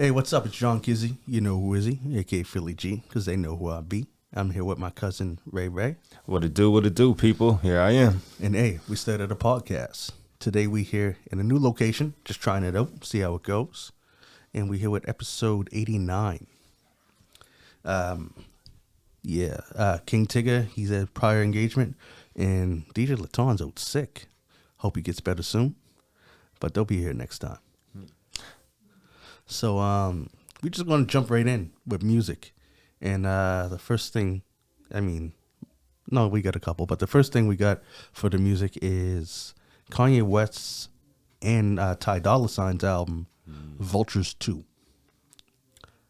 Hey, what's up? It's John Kizzy. You know who is he? A.K.A. Philly G, because they know who I be. I'm here with my cousin, Ray Ray. What it do, people? Here I am. And hey, we started a podcast. Today we here in a new location, just trying it out, see how it goes. And we here with episode 89. King Tigger, he's at prior engagement. And DJ Laton's out sick. Hope he gets better soon. But they'll be here next time. So we're just going to jump right in with music. And the first thing, we got a couple, but the first thing we got for the music is Kanye West and Ty Dolla $ign's album, Vultures 2.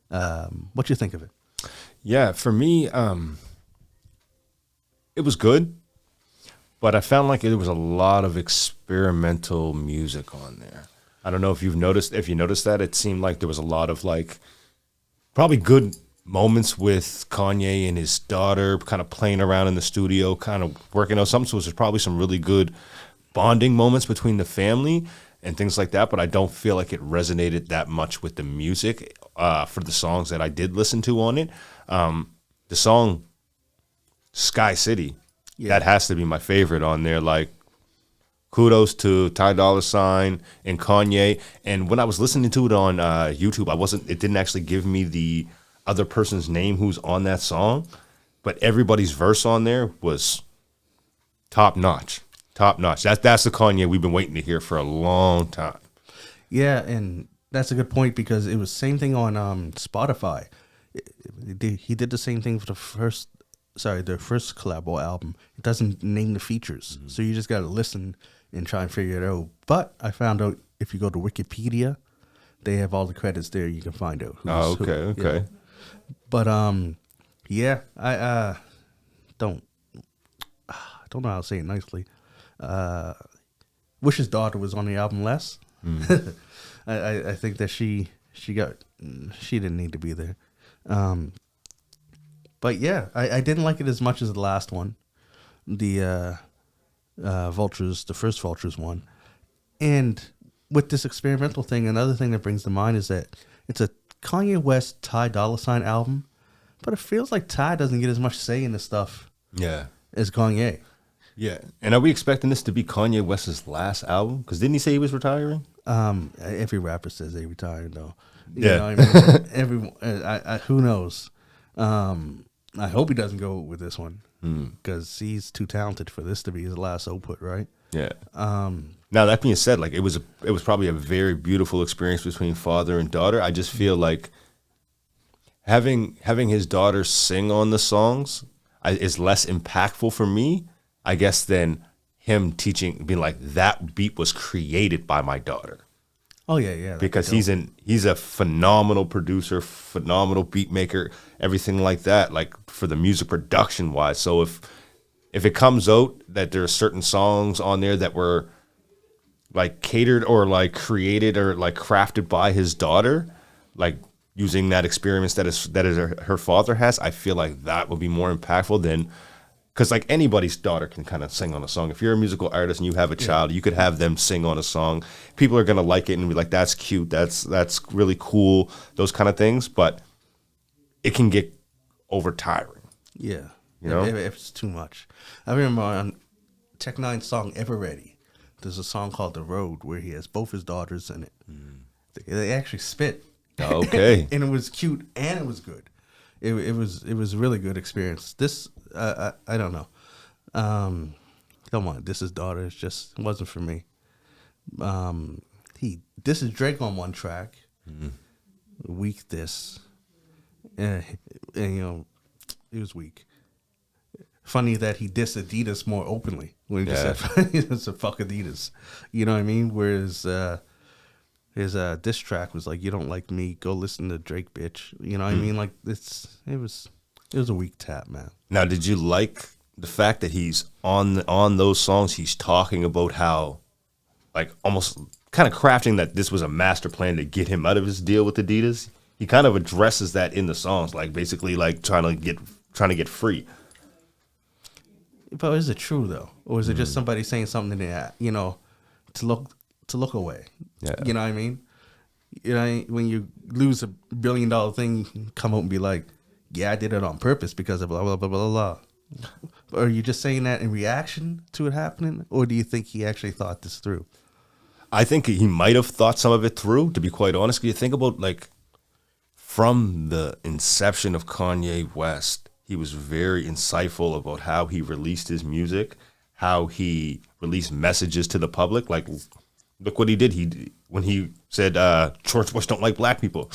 What you think of it? Yeah, for me, it was good, but I found like there was a lot of experimental music on there. I don't know if you noticed that. It seemed like there was a lot of like probably good moments with Kanye and his daughter kind of playing around in the studio, kind of working out something. So there's probably some really good bonding moments between the family and things like that. But I don't feel like it resonated that much with the music for the songs that I did listen to on it. The song Sky City, that has to be my favorite on there. Like, kudos to Ty Dolla $ign and Kanye. And when I was listening to it on YouTube, it didn't actually give me the other person's name who's on that song, but everybody's verse on there was top notch. That's the Kanye we've been waiting to hear for a long time. Yeah, and that's a good point because it was same thing on Spotify. He did the same thing for the first collabo album. It doesn't name the features, so you just got to listen and try and figure it out. But I found out if you go to Wikipedia, they have all the credits there. You can find out. Okay. Yeah. But I don't know how to say it nicely. Wish his daughter was on the album less. I think that she didn't need to be there. But yeah, I didn't like it as much as the last one, the first Vultures one. And with this experimental thing, another thing that brings to mind is that it's a Kanye West Ty Dolla $ign album, but it feels like Ty doesn't get as much say in this stuff as Kanye. Yeah. And are we expecting this to be Kanye West's last album? Because didn't he say he was retiring? Every rapper says they retired, though. Yeah. Everyone, who knows? I hope he doesn't go with this one because he's too talented for this to be his last output, right? Yeah. Now that being said, like it was probably a very beautiful experience between father and daughter. I just feel like having his daughter sing on the songs is less impactful for me, I guess, than him being like, that beat was created by my daughter. Oh yeah. Because he's a phenomenal producer, phenomenal beat maker, everything like that, like for the music production wise. So if it comes out that there are certain songs on there that were like catered or like created or like crafted by his daughter, like using that experience that her father has, I feel like that would be more impactful than. Because like anybody's daughter can kind of sing on a song. If you're a musical artist and you have a child, you could have them sing on a song. People are gonna like it and be like, "That's cute. That's really cool." Those kind of things, but it can get over tiring. Yeah, you know, if it's too much. I remember on Tech Nine's song "Ever Ready," there's a song called "The Road" where he has both his daughters in it. They actually spit. Okay, and it was cute and it was good. It was a really good experience. This. I don't know. Come on, this is daughter. It just wasn't for me. This is Drake on one track. Weak this, and it was weak. Funny that he dissed Adidas more openly when he just said it's a fuck Adidas. You know what I mean? Whereas his diss track was like, "You don't like me? Go listen to Drake, bitch." You know what I mean? Like it was a weak tap, man. Now, did you like the fact that he's on those songs? He's talking about how, like, almost kind of crafting that this was a master plan to get him out of his deal with Adidas. He kind of addresses that in the songs, like basically like trying to get free. But is it true though, or is it just somebody saying something that to look away? Yeah. You know what I mean? You know, when you lose $1 billion thing, you can come out and be like, yeah, I did it on purpose because of blah, blah, blah, blah, blah. Are you just saying that in reaction to it happening? Or do you think he actually thought this through? I think he might have thought some of it through, to be quite honest. You think about, like, from the inception of Kanye West, he was very insightful about how he released his music, how he released messages to the public. Like, look what he did. When he said, George Bush don't like black people.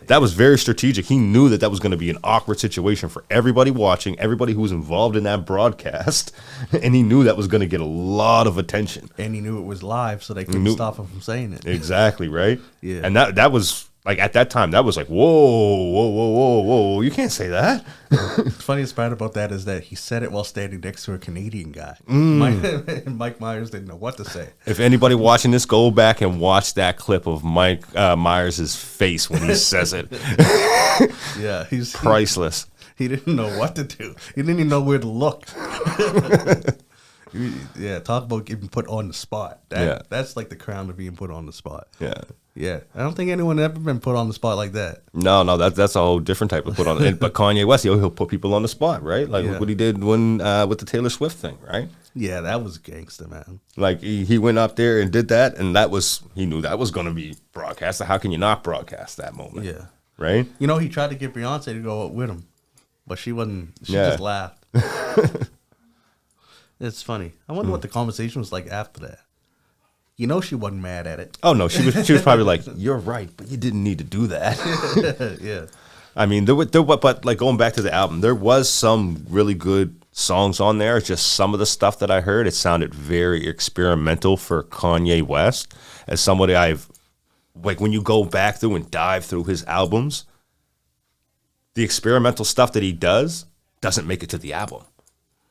That was very strategic. He knew that was going to be an awkward situation for everybody watching, everybody who was involved in that broadcast. And he knew that was going to get a lot of attention. And he knew it was live, so they couldn't stop him from saying it. Exactly, right? Yeah. And that was, like, at that time, that was like, whoa, you can't say that. The funniest part about that is that he said it while standing next to a Canadian guy. Mike Myers didn't know what to say. If anybody watching this, go back and watch that clip of Mike Myers' face when he says it. Yeah, he's priceless. He didn't know what to do. He didn't even know where to look. Yeah, talk about getting put on the spot. That's like the crown of being put on the spot. Yeah, I don't think anyone ever been put on the spot like that. No, that's a whole different type of put on. But Kanye West, he'll put people on the spot, right? Like what he did when with the Taylor Swift thing, right? Yeah, that was gangster, man. Like he went up there and did that, and he knew that was going to be broadcast. So how can you not broadcast that moment? Yeah, right. You know, he tried to get Beyonce to go out with him, but she wasn't. She just laughed. It's funny. I wonder what the conversation was like after that. You know, she wasn't mad at it. Oh no, she was probably like, "You're right, but you didn't need to do that." Yeah. I mean, but like going back to the album, there was some really good songs on there. It's just some of the stuff that I heard, it sounded very experimental for Kanye West. As somebody like when you go back through and dive through his albums, the experimental stuff that he doesn't make it to the album.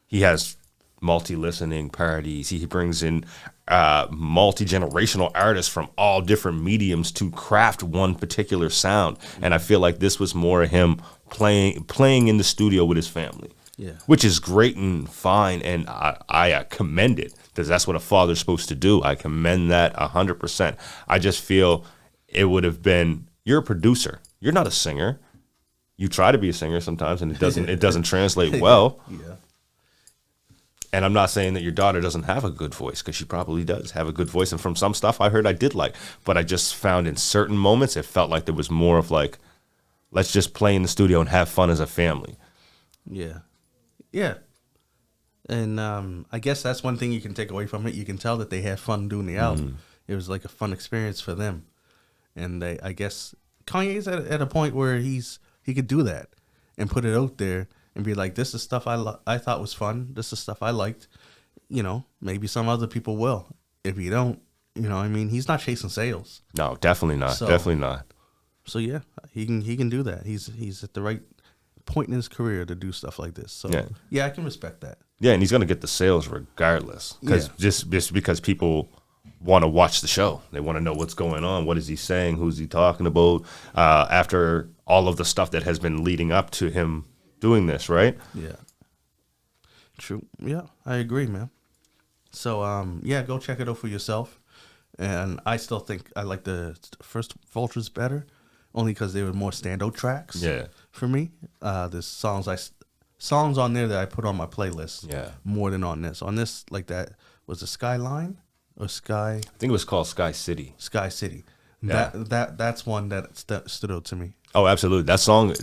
He has multi-listening parties. He brings in multi-generational artists from all different mediums to craft one particular sound. And I feel like this was more of him playing in the studio with his family. Yeah. Which is great and fine, and I commend it, because that's what a father's supposed to do. I commend that 100%. I just feel it would have been, you're a producer. You're not a singer. You try to be a singer sometimes, and it doesn't translate well. Yeah. And I'm not saying that your daughter doesn't have a good voice, because she probably does have a good voice. And from some stuff I heard, I did like. But I just found in certain moments, it felt like there was more of like, let's just play in the studio and have fun as a family. Yeah. Yeah. And I guess that's one thing you can take away from it. You can tell that they had fun doing the album. It was like a fun experience for them. And I guess Kanye's at a point where he could do that and put it out there and be like, this is stuff I thought was fun. This is stuff I liked. You know, maybe some other people will. If you don't, you know, I mean, he's not chasing sales. No, definitely not. Definitely not. So yeah, he can do that. He's at the right point in his career to do stuff like this. So yeah, I can respect that. Yeah, and he's gonna get the sales regardless, because just because people want to watch the show, they want to know what's going on. What is he saying? Who's he talking about? After all of the stuff that has been leading up to him doing this, right? Yeah. True. Yeah, I agree, man. So yeah, go check it out for yourself. And I still think I like the first Vultures better, only because they were more standout tracks. Yeah. For me, there's songs on there that I put on my playlist. Yeah. More than on this. On this, like that was it Skyline or Sky? I think it was called Sky City. Sky City. Yeah. That's one that stood out to me. Oh, absolutely. That song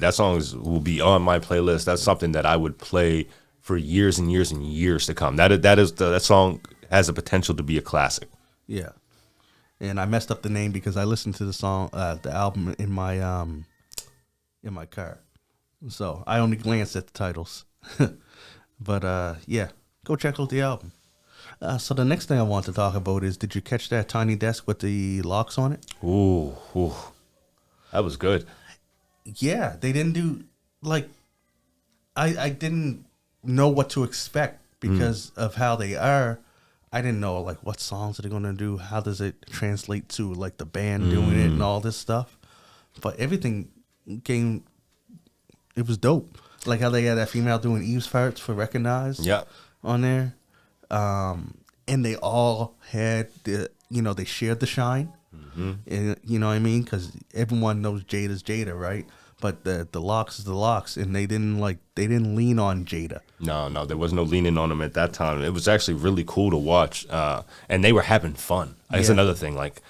will be on my playlist. That's something that I would play for years and years and years to come. That song has a potential to be a classic. Yeah. And I messed up the name because I listened to the album in my car. So I only glanced at the titles. But yeah, go check out the album. So the next thing I want to talk about is, did you catch that tiny desk with the locks on it? Ooh. That was good. Yeah, they didn't do, like, I didn't know what to expect because of how they are. I didn't know, like, what songs are they going to do? How does it translate to, like, the band doing it and all this stuff? But everything it was dope. Like how they had that female doing Eve's farts for Recognize on there. And they all had, they shared the shine. And, you know what I mean? Because everyone knows Jada's Jada, right? But the Locks is the Locks, and they didn't lean on Jada. No, there was no leaning on them at that time. It was actually really cool to watch, and they were having fun. That's another thing. Like,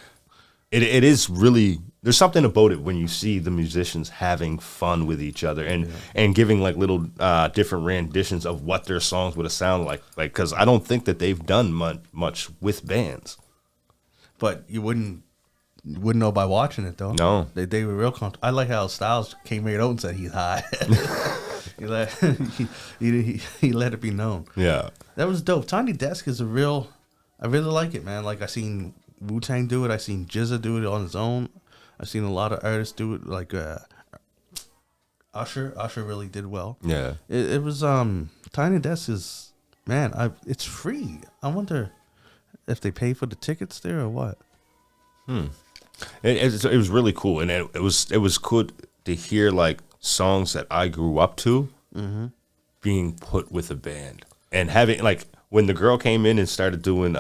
it is really, there's something about it when you see the musicians having fun with each other and giving like little different renditions of what their songs would have sounded like. Like, because I don't think that they've done much with bands. But you wouldn't know by watching it though. No, they were real comfortable. I like how Styles came right out and said he's high. he let it be known. Yeah, that was dope. Tiny Desk is I really like it, man. Like I seen Wu-Tang do it. I seen GZA do it on his own. I've seen a lot of artists do it. Like Usher really did well. Yeah, it was Tiny Desk is, man. It's free. I wonder if they pay for the tickets there or what. It was really cool, and it was good to hear like songs that I grew up to being put with a band, and having like when the girl came in and started doing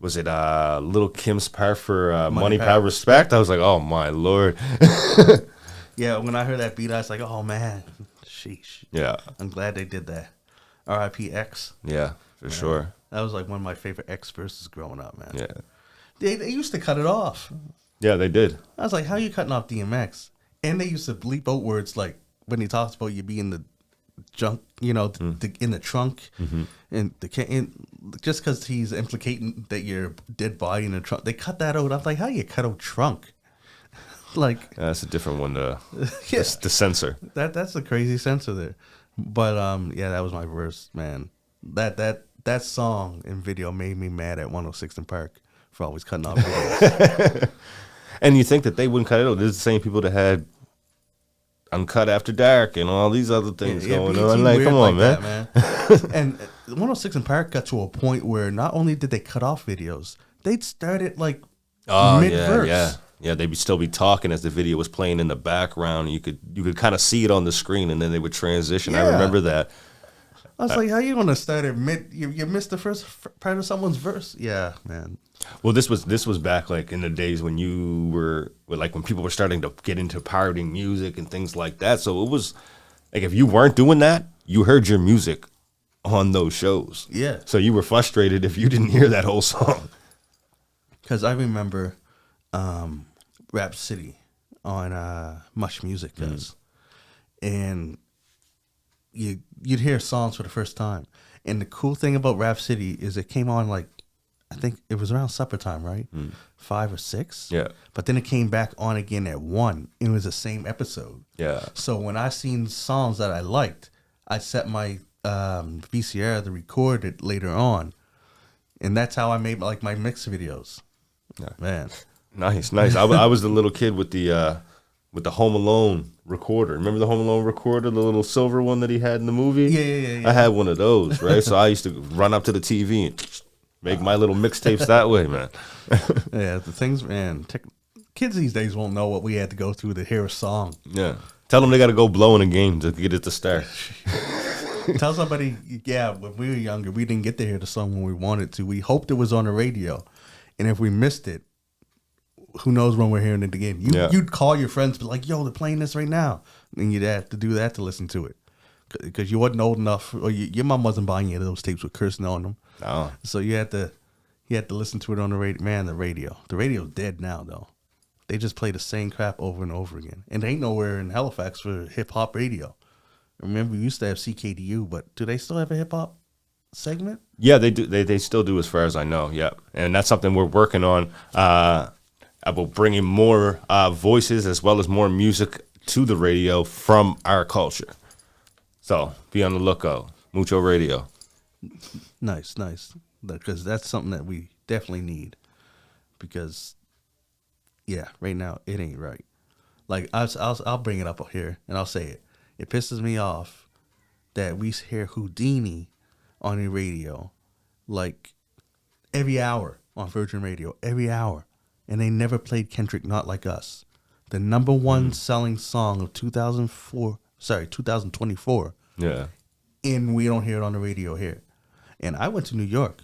was it Little Kim's part for Money, Power, Respect? I was like, oh my Lord. Yeah, when I heard that beat, I was like, oh man, sheesh. Yeah, I'm glad they did that. R.I.P. X. Yeah, for sure. That was like one of my favorite X verses growing up, man. Yeah. They used to cut it off. Yeah, they did. I was like, how you cutting off DMX? And they used to bleep out words like when he talks about you being the junk, you know, in the trunk, and just because he's implicating that you're dead body in the trunk, they cut that out. I'm like, how you cut out trunk? Like that's a different one to to censor. That's a crazy censor there. But yeah, that was my verse, man. That song and video made me mad at 106 in Park for always cutting off videos. And you think that they wouldn't cut it out? This is the same people that had Uncut After Dark and all these other things going on. Like, come on, like man. And 106 in Park got to a point where not only did they cut off videos, they'd started like mid-verse. Yeah, they'd still be talking as the video was playing in the background. You could kind of see it on the screen, and then they would transition. Yeah. I remember that. I was like, how you gonna start it mid? You missed the first part of someone's verse. Yeah, man. Well, this was back like in the days when you were like when people were starting to get into pirating music and things like that. So it was like if you weren't doing that, you heard your music on those shows. Yeah. So you were frustrated if you didn't hear that whole song. Because I remember Rap City on Mush Music does, and you'd hear songs for the first time. And the cool thing about Rap City is it came on like, I think it was around supper time, right? 5 or 6. Yeah. But then it came back on again at 1. It was the same episode. Yeah. So when I seen songs that I liked, I set my VCR to record it later on. And that's how I made like my mix videos. Yeah. Man. Nice. I was the little kid with the Home Alone recorder. Remember the Home Alone recorder, the little silver one that he had in the movie? Yeah. I had one of those, right? So I used to run up to the TV and make my little mixtapes that way, man. Yeah, the things, man. Kids these days won't know what we had to go through to hear a song. Yeah. Tell them they got to go blow in a game to get it to start. Tell somebody, yeah, when we were younger, we didn't get to hear the song when we wanted to. We hoped it was on the radio. And if we missed it, who knows when we're hearing it again. You'd call your friends, be like, yo, they're playing this right now. And you'd have to do that to listen to it. Because you wasn't old enough, or your mom wasn't buying you those tapes with cursing on them. No. So you had to listen to it on the radio. Man, the radio's dead now, though. They just play the same crap over and over again. And there ain't nowhere in Halifax for hip-hop radio. Remember, we used to have CKDU, but do they still have a hip-hop segment? Yeah, they do. They still do, as far as I know, yeah. And that's something we're working on, about bringing more voices as well as more music to the radio from our culture. So be on the lookout. Mucho Radio. Nice. Because that's something that we definitely need. Because, yeah, right now it ain't right. Like I'll bring it up here and I'll say it. It pisses me off that we hear Houdini on the radio like every hour on Virgin Radio, every hour. And they never played Kendrick Not Like Us. The number one selling song of 2024. Yeah. And we don't hear it on the radio here. And I went to New York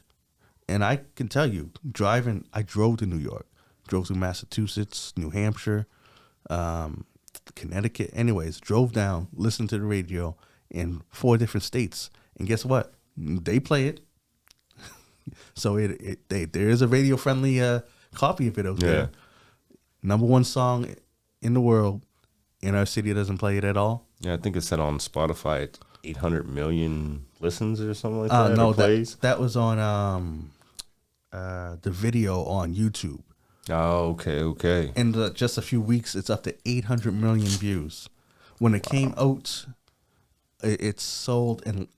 And I can tell you, I drove to New York, drove through Massachusetts, New Hampshire, Connecticut. Anyways, drove down, listened to the radio in 4 different states. And guess what? They play it. So there is a radio-friendly copy of it out there. Number 1 song in the world. In our city, doesn't play it at all. Yeah, I think it said on Spotify at 800 million listens or something like that. No, plays. That was on the video on YouTube. Oh, okay. In just a few weeks, it's up to 800 million views. When it came out, it sold in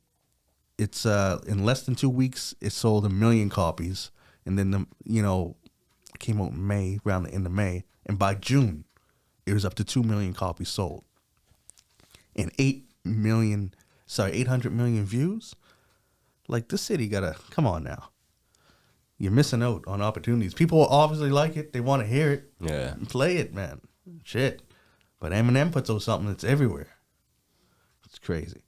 less than 2 weeks. It sold 1 million copies, and then it came out in May, around the end of May, and by June, it was up to 2 million copies sold, and 800 million views. Like, this city gotta come on now. You're missing out on opportunities. People obviously like it. They want to hear it. Yeah. Play it, man. Shit. But Eminem puts out something that's everywhere. It's crazy.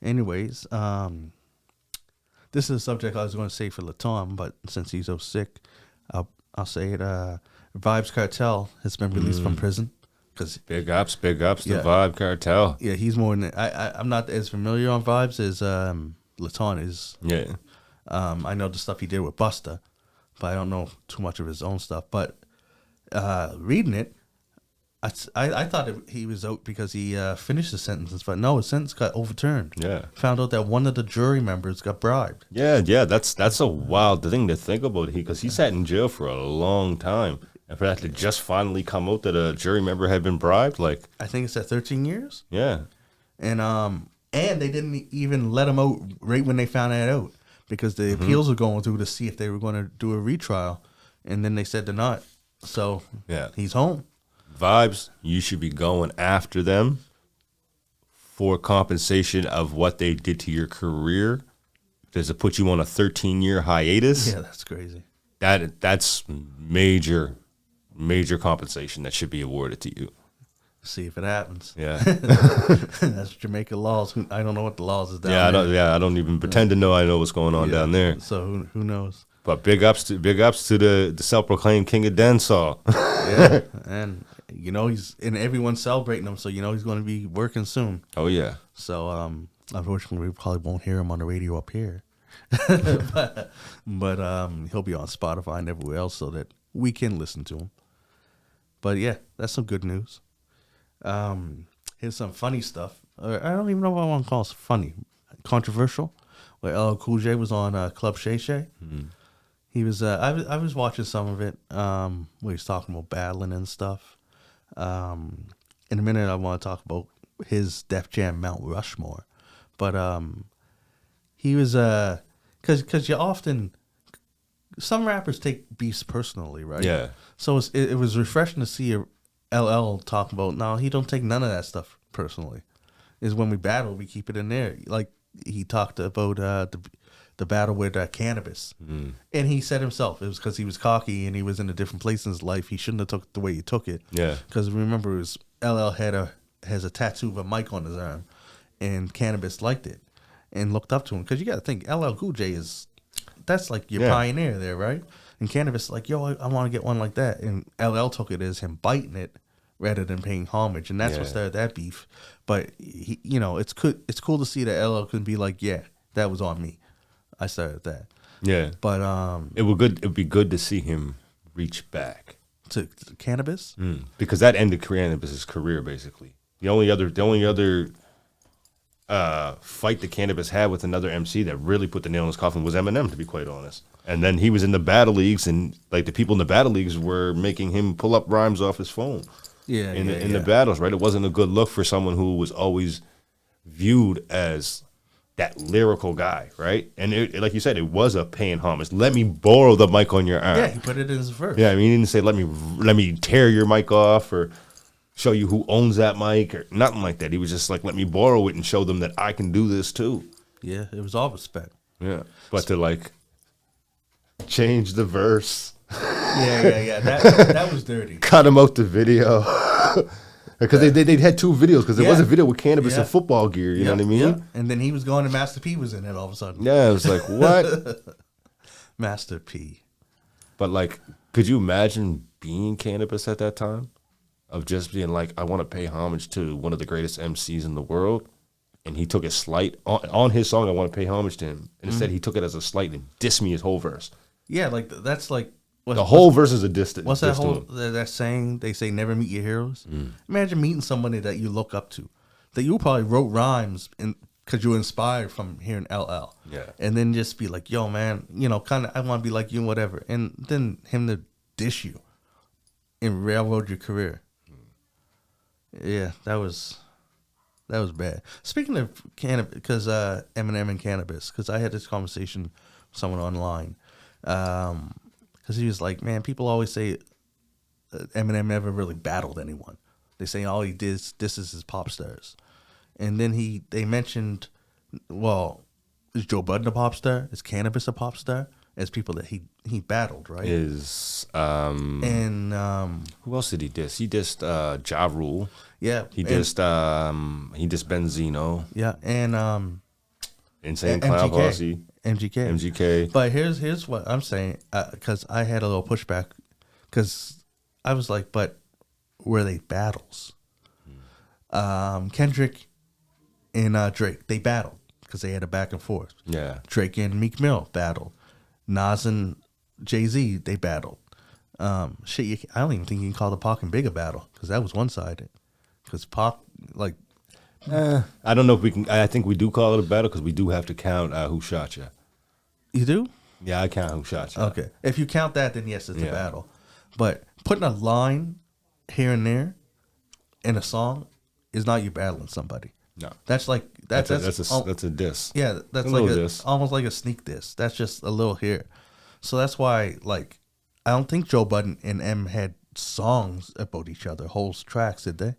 Anyways, this is a subject I was going to say for Latom, but since he's so sick, I'll say it. Vybz Kartel has been released from prison. Big ups to Vybz Kartel. Yeah, he's more than... I'm not as familiar on Vybz as Laton is. Yeah. I know the stuff he did with Busta, but I don't know too much of his own stuff. But reading it, I thought he was out because he finished his sentence, but no, his sentence got overturned. Yeah. Found out that one of the jury members got bribed. Yeah, that's a wild thing to think about, because he sat in jail for a long time. And for that to just finally come out that a jury member had been bribed, like... I think it's at 13 years. Yeah. And they didn't even let him out right when they found that out, because the appeals were going through to see if they were going to do a retrial, and then they said they're not. So yeah, he's home. Vybz, you should be going after them for compensation of what they did to your career. Does it put you on a 13-year hiatus? Yeah, that's crazy. That's major compensation that should be awarded to you. See if it happens. Yeah. That's Jamaica laws. I don't know what the laws is down there. I don't even pretend to know I know what's going on down there. So who knows? But big ups to the self-proclaimed king of dancehall. Yeah, and everyone's celebrating him, so he's going to be working soon. Oh yeah. So unfortunately, we probably won't hear him on the radio up here, but he'll be on Spotify and everywhere else so that we can listen to him. But yeah, that's some good news. Here's some funny stuff. I don't even know what I want to call it funny. Controversial. Where LL Cool J was on Club Shay Shay. Mm-hmm. He was. I was watching some of it. Where he's talking about battling and stuff. In a minute, I want to talk about his Def Jam Mount Rushmore. But he was because you often, some rappers take beefs personally, right? Yeah. So it was refreshing to see LL talk about, no, he don't take none of that stuff personally. Is when we battle, we keep it in there. Like he talked about the battle with Cannabis. Mm. And he said himself, it was because he was cocky and he was in a different place in his life. He shouldn't have took it the way he took it. Yeah. Because remember, it was LL has a tattoo of a mic on his arm, and Cannabis liked it and looked up to him. Because you got to think, LL Cool J that's like your pioneer there, right? And Cannabis like, yo, I want to get one like that. And LL took it as him biting it rather than paying homage. And that's what started that beef. But, it's cool to see that LL can be like, yeah, that was on me. I started that. Yeah. But it would be good to see him reach back to Cannabis, because that ended Cannabis's career basically. The only other fight that Cannabis had with another MC that really put the nail in his coffin was Eminem, to be quite honest. And then he was in the battle leagues, and like the people in the battle leagues were making him pull up rhymes off his phone. Yeah. In the battles, right? It wasn't a good look for someone who was always viewed as that lyrical guy, right? And like you said, it was a paying homage. Let me borrow the mic on your arm. Yeah, he put it in his verse. Yeah, I mean, he didn't say let me tear your mic off or show you who owns that mic or nothing like that. He was just like, let me borrow it and show them that I can do this too. Yeah, it was all respect. Yeah, but to like change the verse. Yeah. That was dirty. Cut him out the video. Because they had two videos, because there was a video with Cannabis and football gear, you know what I mean? Yeah. And then he was going and Master P was in it all of a sudden. Yeah, it was like, what? Master P. But like, could you imagine being Cannabis at that time? Of just being like, I want to pay homage to one of the greatest MCs in the world. And he took a slight, on his song, I want to pay homage to him. And instead, he took it as a slight and dissed me his whole verse. Yeah, like, that's like... The whole verse is a diss. What's that whole, that saying? They say never meet your heroes. Imagine meeting somebody that you look up to. That you probably wrote rhymes because you were inspired from hearing LL. Yeah. And then just be like, yo, man, kind of, I want to be like you and whatever. And then him to dish you and railroad your career. Yeah, that was bad. Speaking of cannabis, because Eminem and cannabis, because I had this conversation with someone online, because he was like, man, people always say Eminem never really battled anyone. They say all he did is this is his pop stars, and then they mentioned, well, is Joe Budden a pop star? Is cannabis a pop star? As people that he battled, right? And who else did he diss? He dissed Ja Rule. Yeah. He dissed Benzino. Yeah, and Insane Clown Posse. MGK. But here's what I'm saying, because I had a little pushback, because I was like, but were they battles? Kendrick and Drake, they battled because they had a back and forth. Yeah. Drake and Meek Mill battled. Nas and Jay-Z, they battled. I don't even think you can call the Pac and Big a battle, because that was one-sided. Because Pac, like... I don't know if we can... I think we do call it a battle, because we do have to count Who Shot Ya. You do? Yeah, I count Who Shot Ya. Okay. If you count that, then yes, it's a battle. But putting a line here and there in a song is not you battling somebody. No. That's like... That's a diss. Yeah, that's like diss. Almost like a sneak diss. That's just a little here. So that's why, like, I don't think Joe Budden and M had songs about each other, whole tracks, did they?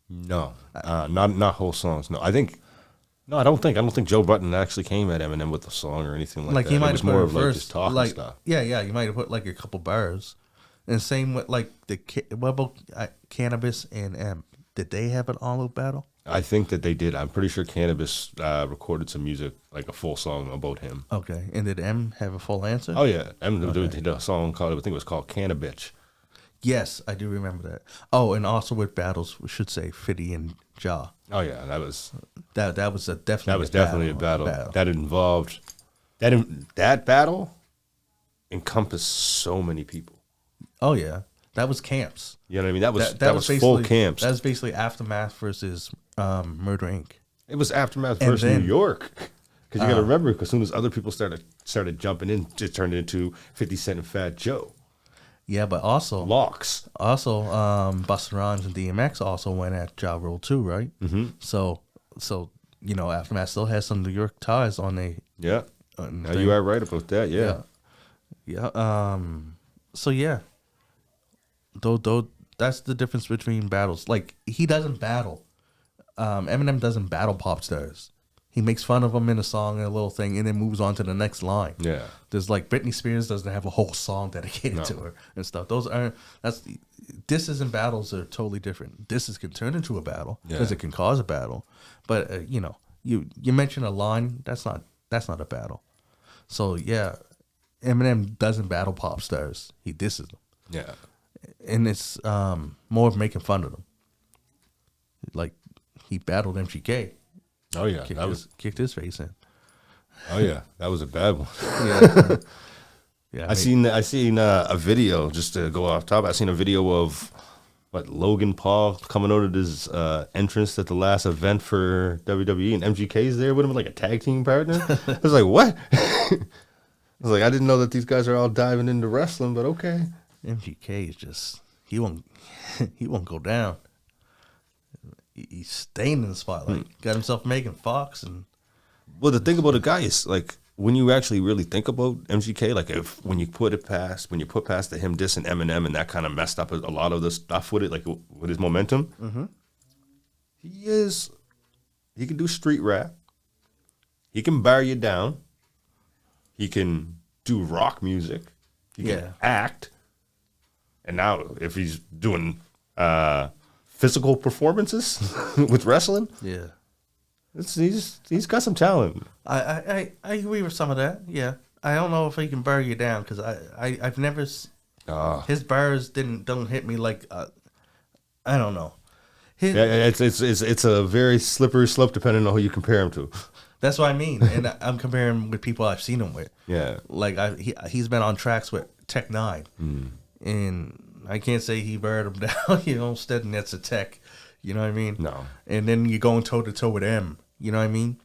No, not whole songs. No, I don't think Joe Budden actually came at Eminem with a song or anything like that. He might it was have more put of like just talking stuff. Yeah, you might have put like a couple bars. And same with like what about Cannabis and M? Did they have an all-out battle? I think that they did. I'm pretty sure Cannabis recorded some music, like a full song about him. Okay, and did M have a full answer? Oh yeah, M did a song called, I think it was called Cannabitch. Yes, I do remember that. Oh, and also with battles, we should say Fitty and Ja. Oh yeah, that was definitely a battle. That involved that battle encompassed so many people. Oh yeah, that was camps. You know what I mean? That was full camps. That was basically Aftermath versus Murder Inc. It was Aftermath versus New York. Because you got to remember, as soon as other people started jumping in, it turned into 50 Cent and Fat Joe. Yeah, but also Locks. Also, Busta Rhymes and DMX also went at Ja Rule too, right? Mm-hmm. So Aftermath still has some New York ties on a. Yeah. You are right about that. Yeah. So yeah. Though that's the difference between battles. Like, he doesn't battle. Eminem doesn't battle pop stars. He makes fun of them in a song and a little thing, and then moves on to the next line. Yeah, there's like Britney Spears doesn't have a whole song dedicated to her and stuff. Disses and battles are totally different. Disses can turn into a battle because it can cause a battle, but you mention a line, that's not a battle. So yeah, Eminem doesn't battle pop stars. He disses them. Yeah, and it's more of making fun of them. Like, he battled MGK. Oh yeah, kicked his face in. Oh yeah, that was a bad one. Yeah. I seen a video, just to go off top. I seen a video of Logan Paul coming out of his entrance at the last event for WWE, and MGK's there with him like a tag team partner. I was like, what? I was like, I didn't know that these guys are all diving into wrestling, but okay. MGK is just he won't go down. He's staying in the spotlight. Got himself making Fox, and well, the thing about the guy is, like, when you actually really think about MGK, like, when you put past the him dissing Eminem and that kind of messed up a lot of the stuff with it, like with his momentum, he can do street rap, he can bar you down, he can do rock music, he can act, and now if he's doing physical performances with wrestling, he's got some talent. I agree with some of that. Yeah, I don't know if he can bury you down because I've never. His bars don't hit me like. I don't know. It's a very slippery slope depending on who you compare him to. That's what I mean, and I'm comparing with people I've seen him with. Yeah, like he's been on tracks with Tech Nine, and I can't say he buried him down. Instead that's a Tech. You know what I mean? No. And then you're going toe to toe with M. You know what I mean?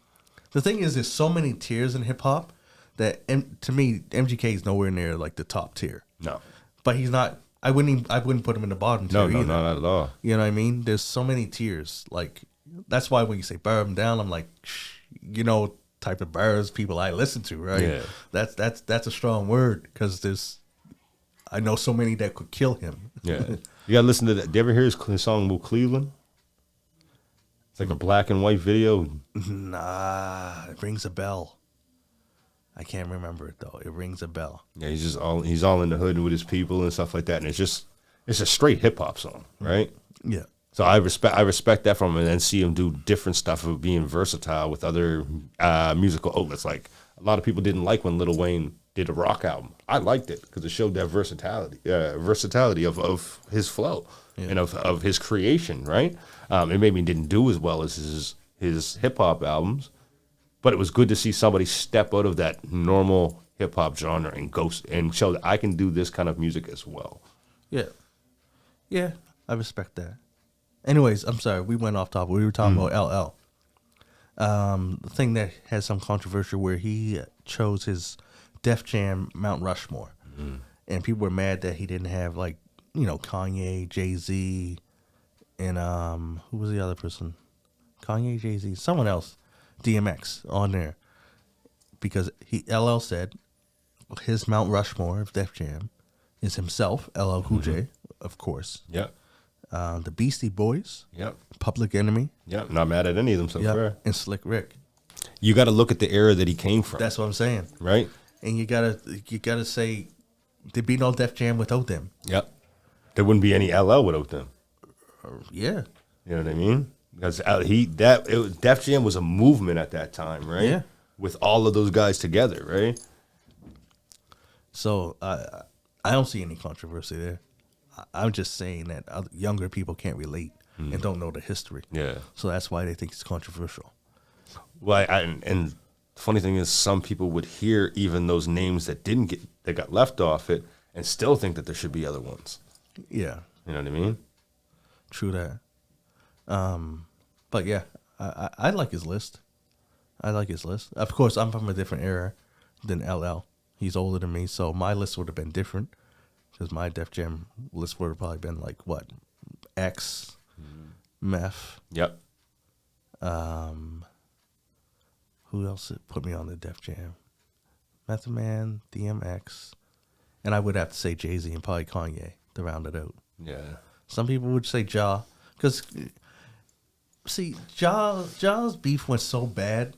The thing is, there's so many tiers in hip hop that to me, MGK is nowhere near like the top tier. No. But he's not. I wouldn't put him in the bottom tier. No, either. not at all. You know what I mean? There's so many tiers. Like that's why when you say bury him down, I'm like, type of bars people I listen to, right? Yeah. That's a strong word because I know so many that could kill him. Yeah. You gotta listen to that. Do you ever hear his song "Will Cleveland"? It's like a black and white video. Nah, it rings a bell. I can't remember it though. It rings a bell. Yeah, he's all in the hood with his people and stuff like that, and it's a straight hip hop song, right? Yeah. So I respect that from him, and then see him do different stuff of being versatile with other musical outlets. Like a lot of people didn't like when Lil Wayne did a rock album. I liked it because it showed that versatility of his flow and of his creation, right? It maybe didn't do as well as his hip hop albums, but it was good to see somebody step out of that normal hip hop genre and show that I can do this kind of music as well. Yeah, I respect that. Anyways, I'm sorry, we went off topic. We were talking about LL. The thing that has some controversy where he chose his Def Jam Mount Rushmore, and people were mad that he didn't have Kanye, Jay-Z, and who was the other person? Kanye, Jay-Z, someone else, DMX on there, because LL said his Mount Rushmore of Def Jam is himself, LL Cool J, of course. Yep. The Beastie Boys. Yep. Public Enemy. Yep. Not mad at any of them so far. And Slick Rick. You got to look at the era that he came from. That's what I'm saying. Right. And you gotta say there'd be no Def Jam without them. Yep. There wouldn't be any LL without them. Yeah. You know what I mean? Because Def Jam was a movement at that time, right? Yeah. With all of those guys together, right? So I don't see any controversy there. I'm just saying that younger people can't relate and don't know the history. Yeah. So that's why they think it's controversial. Well, and the funny thing is, some people would hear even those names that got left off it, and still think that there should be other ones. Yeah. You know what I mean? True that. But yeah, I like his list. I like his list. Of course, I'm from a different era than LL. He's older than me, so my list would have been different. Because my Def Jam list would have probably been like what? X, Meth. Yep. Who else put me on the Def Jam? Method Man, DMX, and I would have to say Jay-Z and probably Kanye to round it out. Yeah. Some people would say Ja, because see, Ja's beef went so bad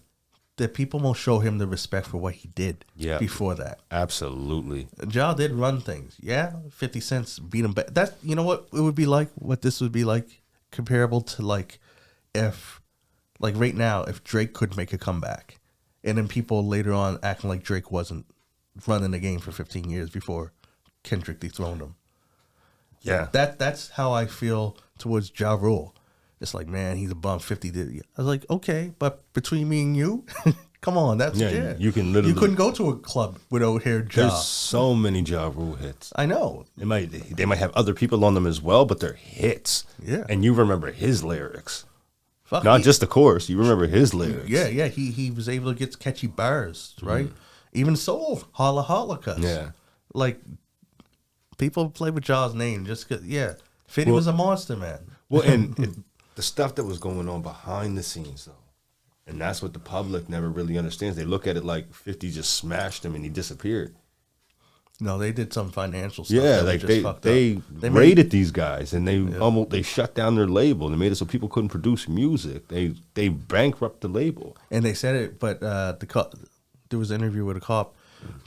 that people won't show him the respect for what he did before that. Absolutely. Ja did run things. Yeah, 50 Cent beat him back. That, you know what it would be like? What this would be like? Comparable to like if, like right now, if Drake could make a comeback. And then people later on acting like Drake wasn't running the game for 15 years before Kendrick dethroned him. Yeah. That's how I feel towards Ja Rule. It's like, man, he's a bum. 50 did. I was like, okay, but between me and you, come on, that's You can literally. You couldn't go to a club without hearing Ja. There's so many Ja Rule hits. I know. They might have other people on them as well, but they're hits. Yeah. And you remember his lyrics. Fuck, Not just the chorus. You remember his lyrics. Yeah. He was able to get catchy bars, right? Even Soul, Holla Holla Cuss. Yeah. Like, people play with Ja's name just because, 50 was a monster, man. Well, and the stuff that was going on behind the scenes, though, and that's what the public never really understands. They look at it like 50 just smashed him and he disappeared. No, they did some financial stuff. Yeah, like they raided these guys and they shut down their label. They made it so people couldn't produce music. They bankrupt the label. And they said it, but there was an interview with a cop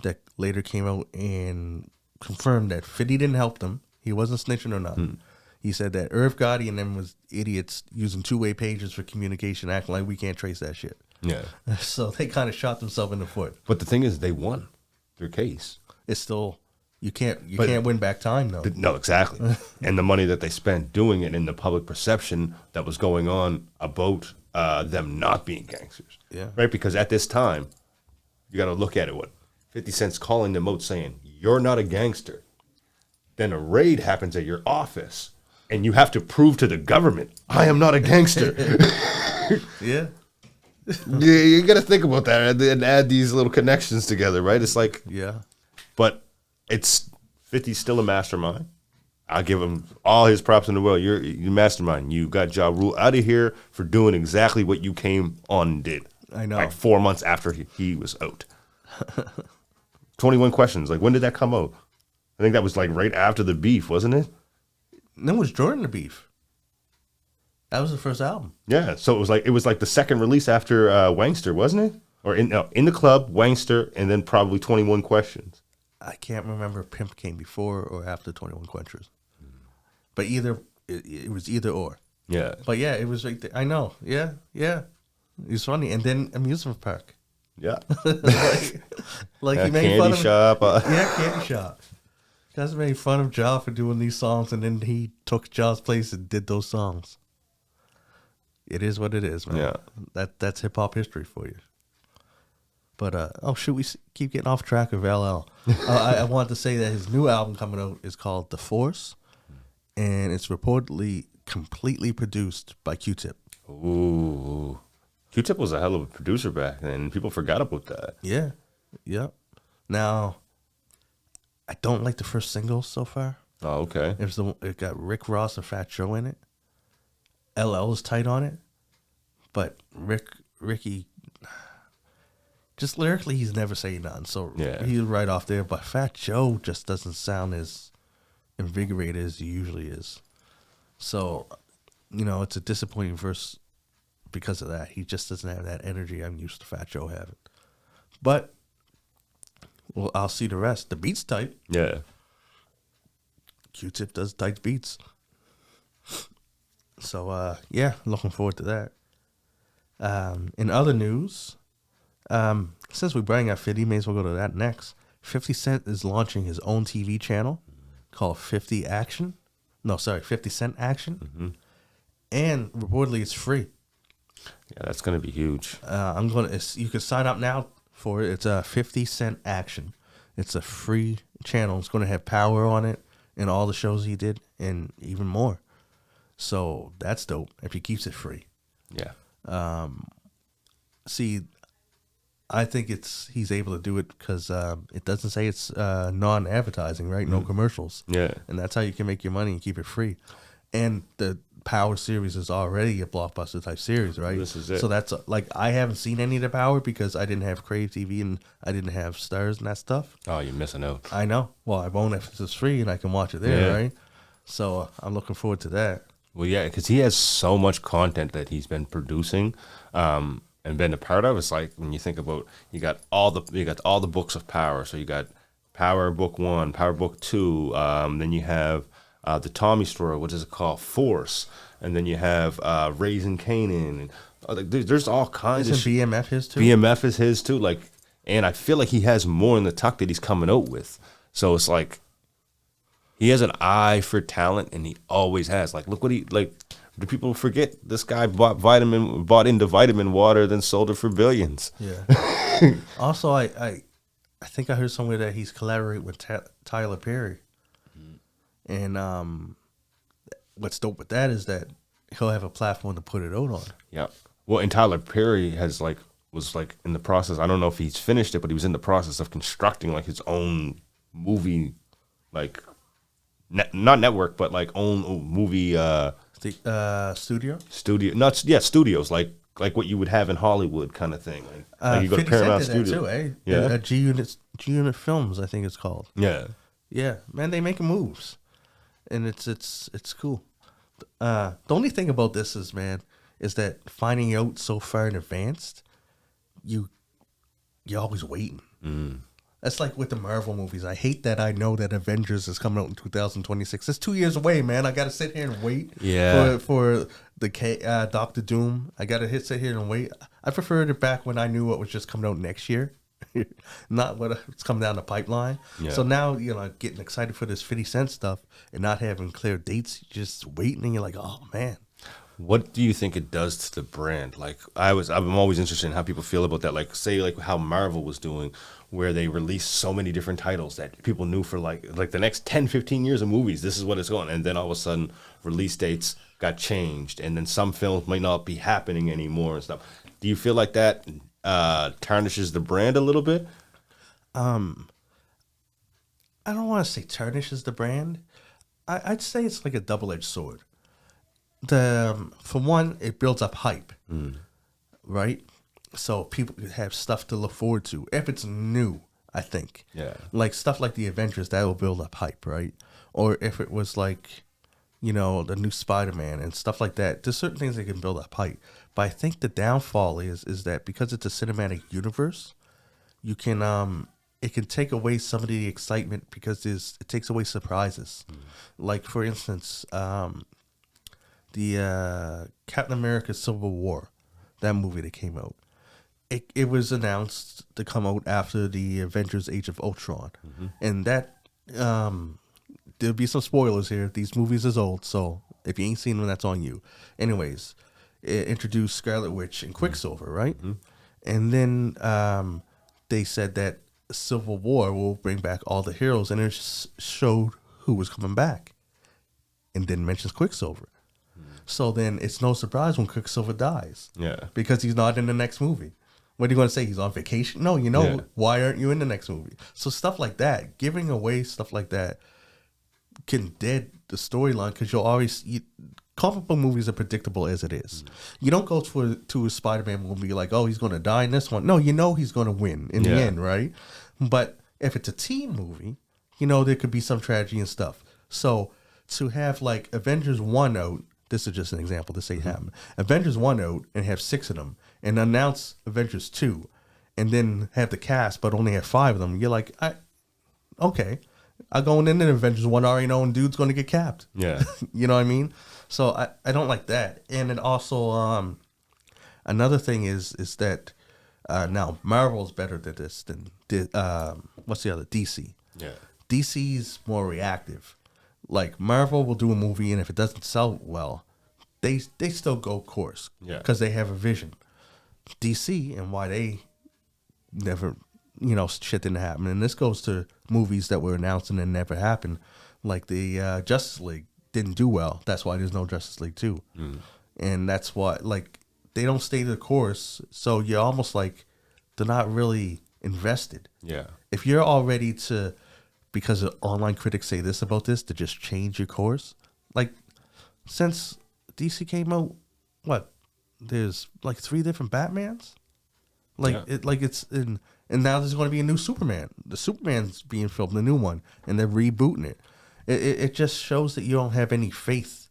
that later came out and confirmed that 50 didn't help them. He wasn't snitching or nothing. He said that Irv Gotti and them was idiots using two-way pages for communication, acting like we can't trace that shit. Yeah. So they kind of shot themselves in the foot. But the thing is, they won. their case. It's still you can't win back time though. No, exactly. And the money that they spent doing it, in the public perception that was going on about them not being gangsters. Yeah. Right? Because at this time, you got to look at it. What 50 Cent's calling them out, saying you're not a gangster. Then a raid happens at your office, and you have to prove to the government, I am not a gangster. Yeah. Yeah, you got to think about that and add these little connections together, right? It's like, Yeah. but it's 50's still a mastermind. I'll give him all his props in the world. You're mastermind. You got Ja Rule out of here for doing exactly what you came on and did. I know. Like 4 months after he was out. 21 Questions. Like, when did that come out? I think that was like right after the beef, wasn't it? Then was Jordan the Beef. That was the first album. Yeah. So it was like the second release after Wangster, wasn't it? Or in the club, Wangster, and then probably 21 Questions. I can't remember if Pimp came before or after 21 Questions. But it was either or. Yeah. But yeah, it was right there. I know. Yeah, yeah. It was funny. And then Amusement Park. Yeah. like Yeah, he made Candy fun of Shop. Yeah, Candy Shop. Guys made fun of Ja for doing these songs, and then he took Ja's place and did those songs. It is what it is, man. Yeah. That's hip hop history for you. But shoot, we keep getting off track of LL. I wanted to say that his new album coming out is called The Force, and it's reportedly completely produced by Q-Tip. Ooh. Q-Tip was a hell of a producer back then, and people forgot about that. Yeah, yep. Now, I don't like the first single so far. Oh, okay. It got Rick Ross and Fat Joe in it. LL is tight on it, but Ricky, just lyrically, he's never saying nothing. So yeah, he's right off there. But Fat Joe just doesn't sound as invigorated as he usually is. So, it's a disappointing verse because of that. He just doesn't have that energy I'm used to Fat Joe having. But, well, I'll see the rest. The beat's tight. Yeah. Q-Tip does tight beats. So, looking forward to that. In other news, since we bring up 50, may as well go to that next. 50 Cent is launching his own TV channel called 50 Action. No, sorry, 50 Cent Action. Mm-hmm. And reportedly it's free. Yeah, that's going to be huge. You can sign up now for it. It's 50 Cent Action. It's a free channel. It's going to have Power on it and all the shows he did and even more. So that's dope if he keeps it free. Yeah. See, I think he's able to do it because it doesn't say it's non-advertising, right? No commercials. Yeah. And that's how you can make your money and keep it free. And the Power series is already a blockbuster type series, right? This is it. So that's I haven't seen any of the Power because I didn't have Crave TV and I didn't have Stars and that stuff. Oh, you're missing out. I know. Well, I won't if it's free and I can watch it there, right? So I'm looking forward to that. Well, yeah, because he has so much content that he's been producing and been a part of. It's like when you think about you got all the books of Power. So you got Power Book 1, Power Book 2. Then you have the Tommy Story. What is it called? Force. And then you have Raising Kanan. And there's all kinds of BMF his too? BMF is his too. And I feel like he has more in the tuck that he's coming out with. So it's like he has an eye for talent, and he always has. Look what do people forget? This guy bought into vitamin water, then sold it for billions. Yeah. Also, I think I heard somewhere that he's collaborating with Tyler Perry. And what's dope with that is that he'll have a platform to put it out on. Yeah. Well, and Tyler Perry was in the process. I don't know if he's finished it, but he was in the process of constructing his own movie, not network, but own movie studio. Studios like what you would have in Hollywood kind of thing. You go to Paramount Studios too, eh? Yeah, G-Unit Films, I think it's called. Yeah, yeah, man, they making moves, and it's cool. The only thing about this is that finding out so far in advance, you're always waiting. That's like with the Marvel movies. I hate that I know that Avengers is coming out in 2026. It's 2 years away, man. I got to sit here and wait for the Doctor Doom. I got to sit here and wait. I preferred it back when I knew what was just coming out next year. not what's coming down the pipeline. Yeah. So now, getting excited for this 50 Cent stuff and not having clear dates, you're just waiting and you're like, oh man. What do you think it does to the brand? Like I'm always interested in how people feel about that. Like say like how Marvel was doing, where they released so many different titles that people knew for like the next 10, 15 years of movies, this is what it's going. And then all of a sudden release dates got changed, and then some films might not be happening anymore and stuff. Do you feel like that tarnishes the brand a little bit? I don't want to say tarnishes the brand. I'd say it's like a double-edged sword. For one, it builds up hype, right? So people have stuff to look forward to if it's new. I think, like stuff like the Avengers, that will build up hype, right? Or if it was like, the new Spider-Man and stuff like that, there's certain things that can build up hype. But I think the downfall is that because it's a cinematic universe, you can it can take away some of the excitement because it takes away surprises. Like for instance, the Captain America Civil War, that movie that came out. It was announced to come out after the Avengers Age of Ultron. And that, there'll be some spoilers here. These movies is old, so if you ain't seen them, that's on you. Anyways, it introduced Scarlet Witch and Quicksilver, right? And then they said that Civil War will bring back all the heroes, and it showed who was coming back. And then mentions Quicksilver. So then it's no surprise when Quicksilver dies. Yeah. Because he's not in the next movie. What are you going to say? He's on vacation? No, why aren't you in the next movie? So stuff like that, giving away stuff like that can dead the storyline because you'll always... comic book movies are predictable as it is. You don't go to a Spider-Man movie like, oh, he's going to die in this one. No, he's going to win in the end, right? But if it's a teen movie, there could be some tragedy and stuff. So to have like Avengers 1 out, this is just an example, this ain't happening. Avengers 1 out and have 6 of them and announce Avengers 2 and then have the cast but only have 5 of them, you're like, okay. I'm going into Avengers 1 already knowing dude's going to get capped. Yeah. You know what I mean? So I don't like that. And then also another thing is that now Marvel's better than this than what's the other? DC. Yeah. DC's more reactive. Like Marvel will do a movie and if it doesn't sell well, they still go course. Yeah. Because they have a vision. DC and why they never shit didn't happen. And this goes to movies that were announced and then never happened. Like the Justice League didn't do well. That's why there's no Justice League 2. And that's why, like, they don't stay the course. So you're almost like, they're not really invested. Yeah. If you're all ready to, because online critics say this about this, to just change your course. Like, since DC came out, there's like 3 different Batmans? And now there's going to be a new Superman. The Superman's being filmed, the new one, and they're rebooting it. It just shows that you don't have any faith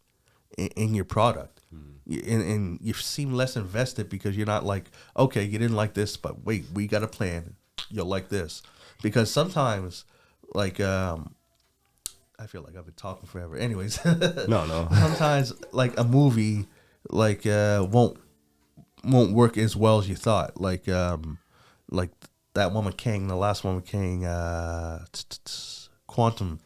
in your product. And you seem less invested because you're not like, okay, you didn't like this, but wait, we got a plan. You'll like this. Because sometimes, like, I feel like I've been talking forever. Anyways. No. Sometimes, like, a movie, like, won't work as well as you thought. Like that one with Kang, the last one with Kang, Quantumania.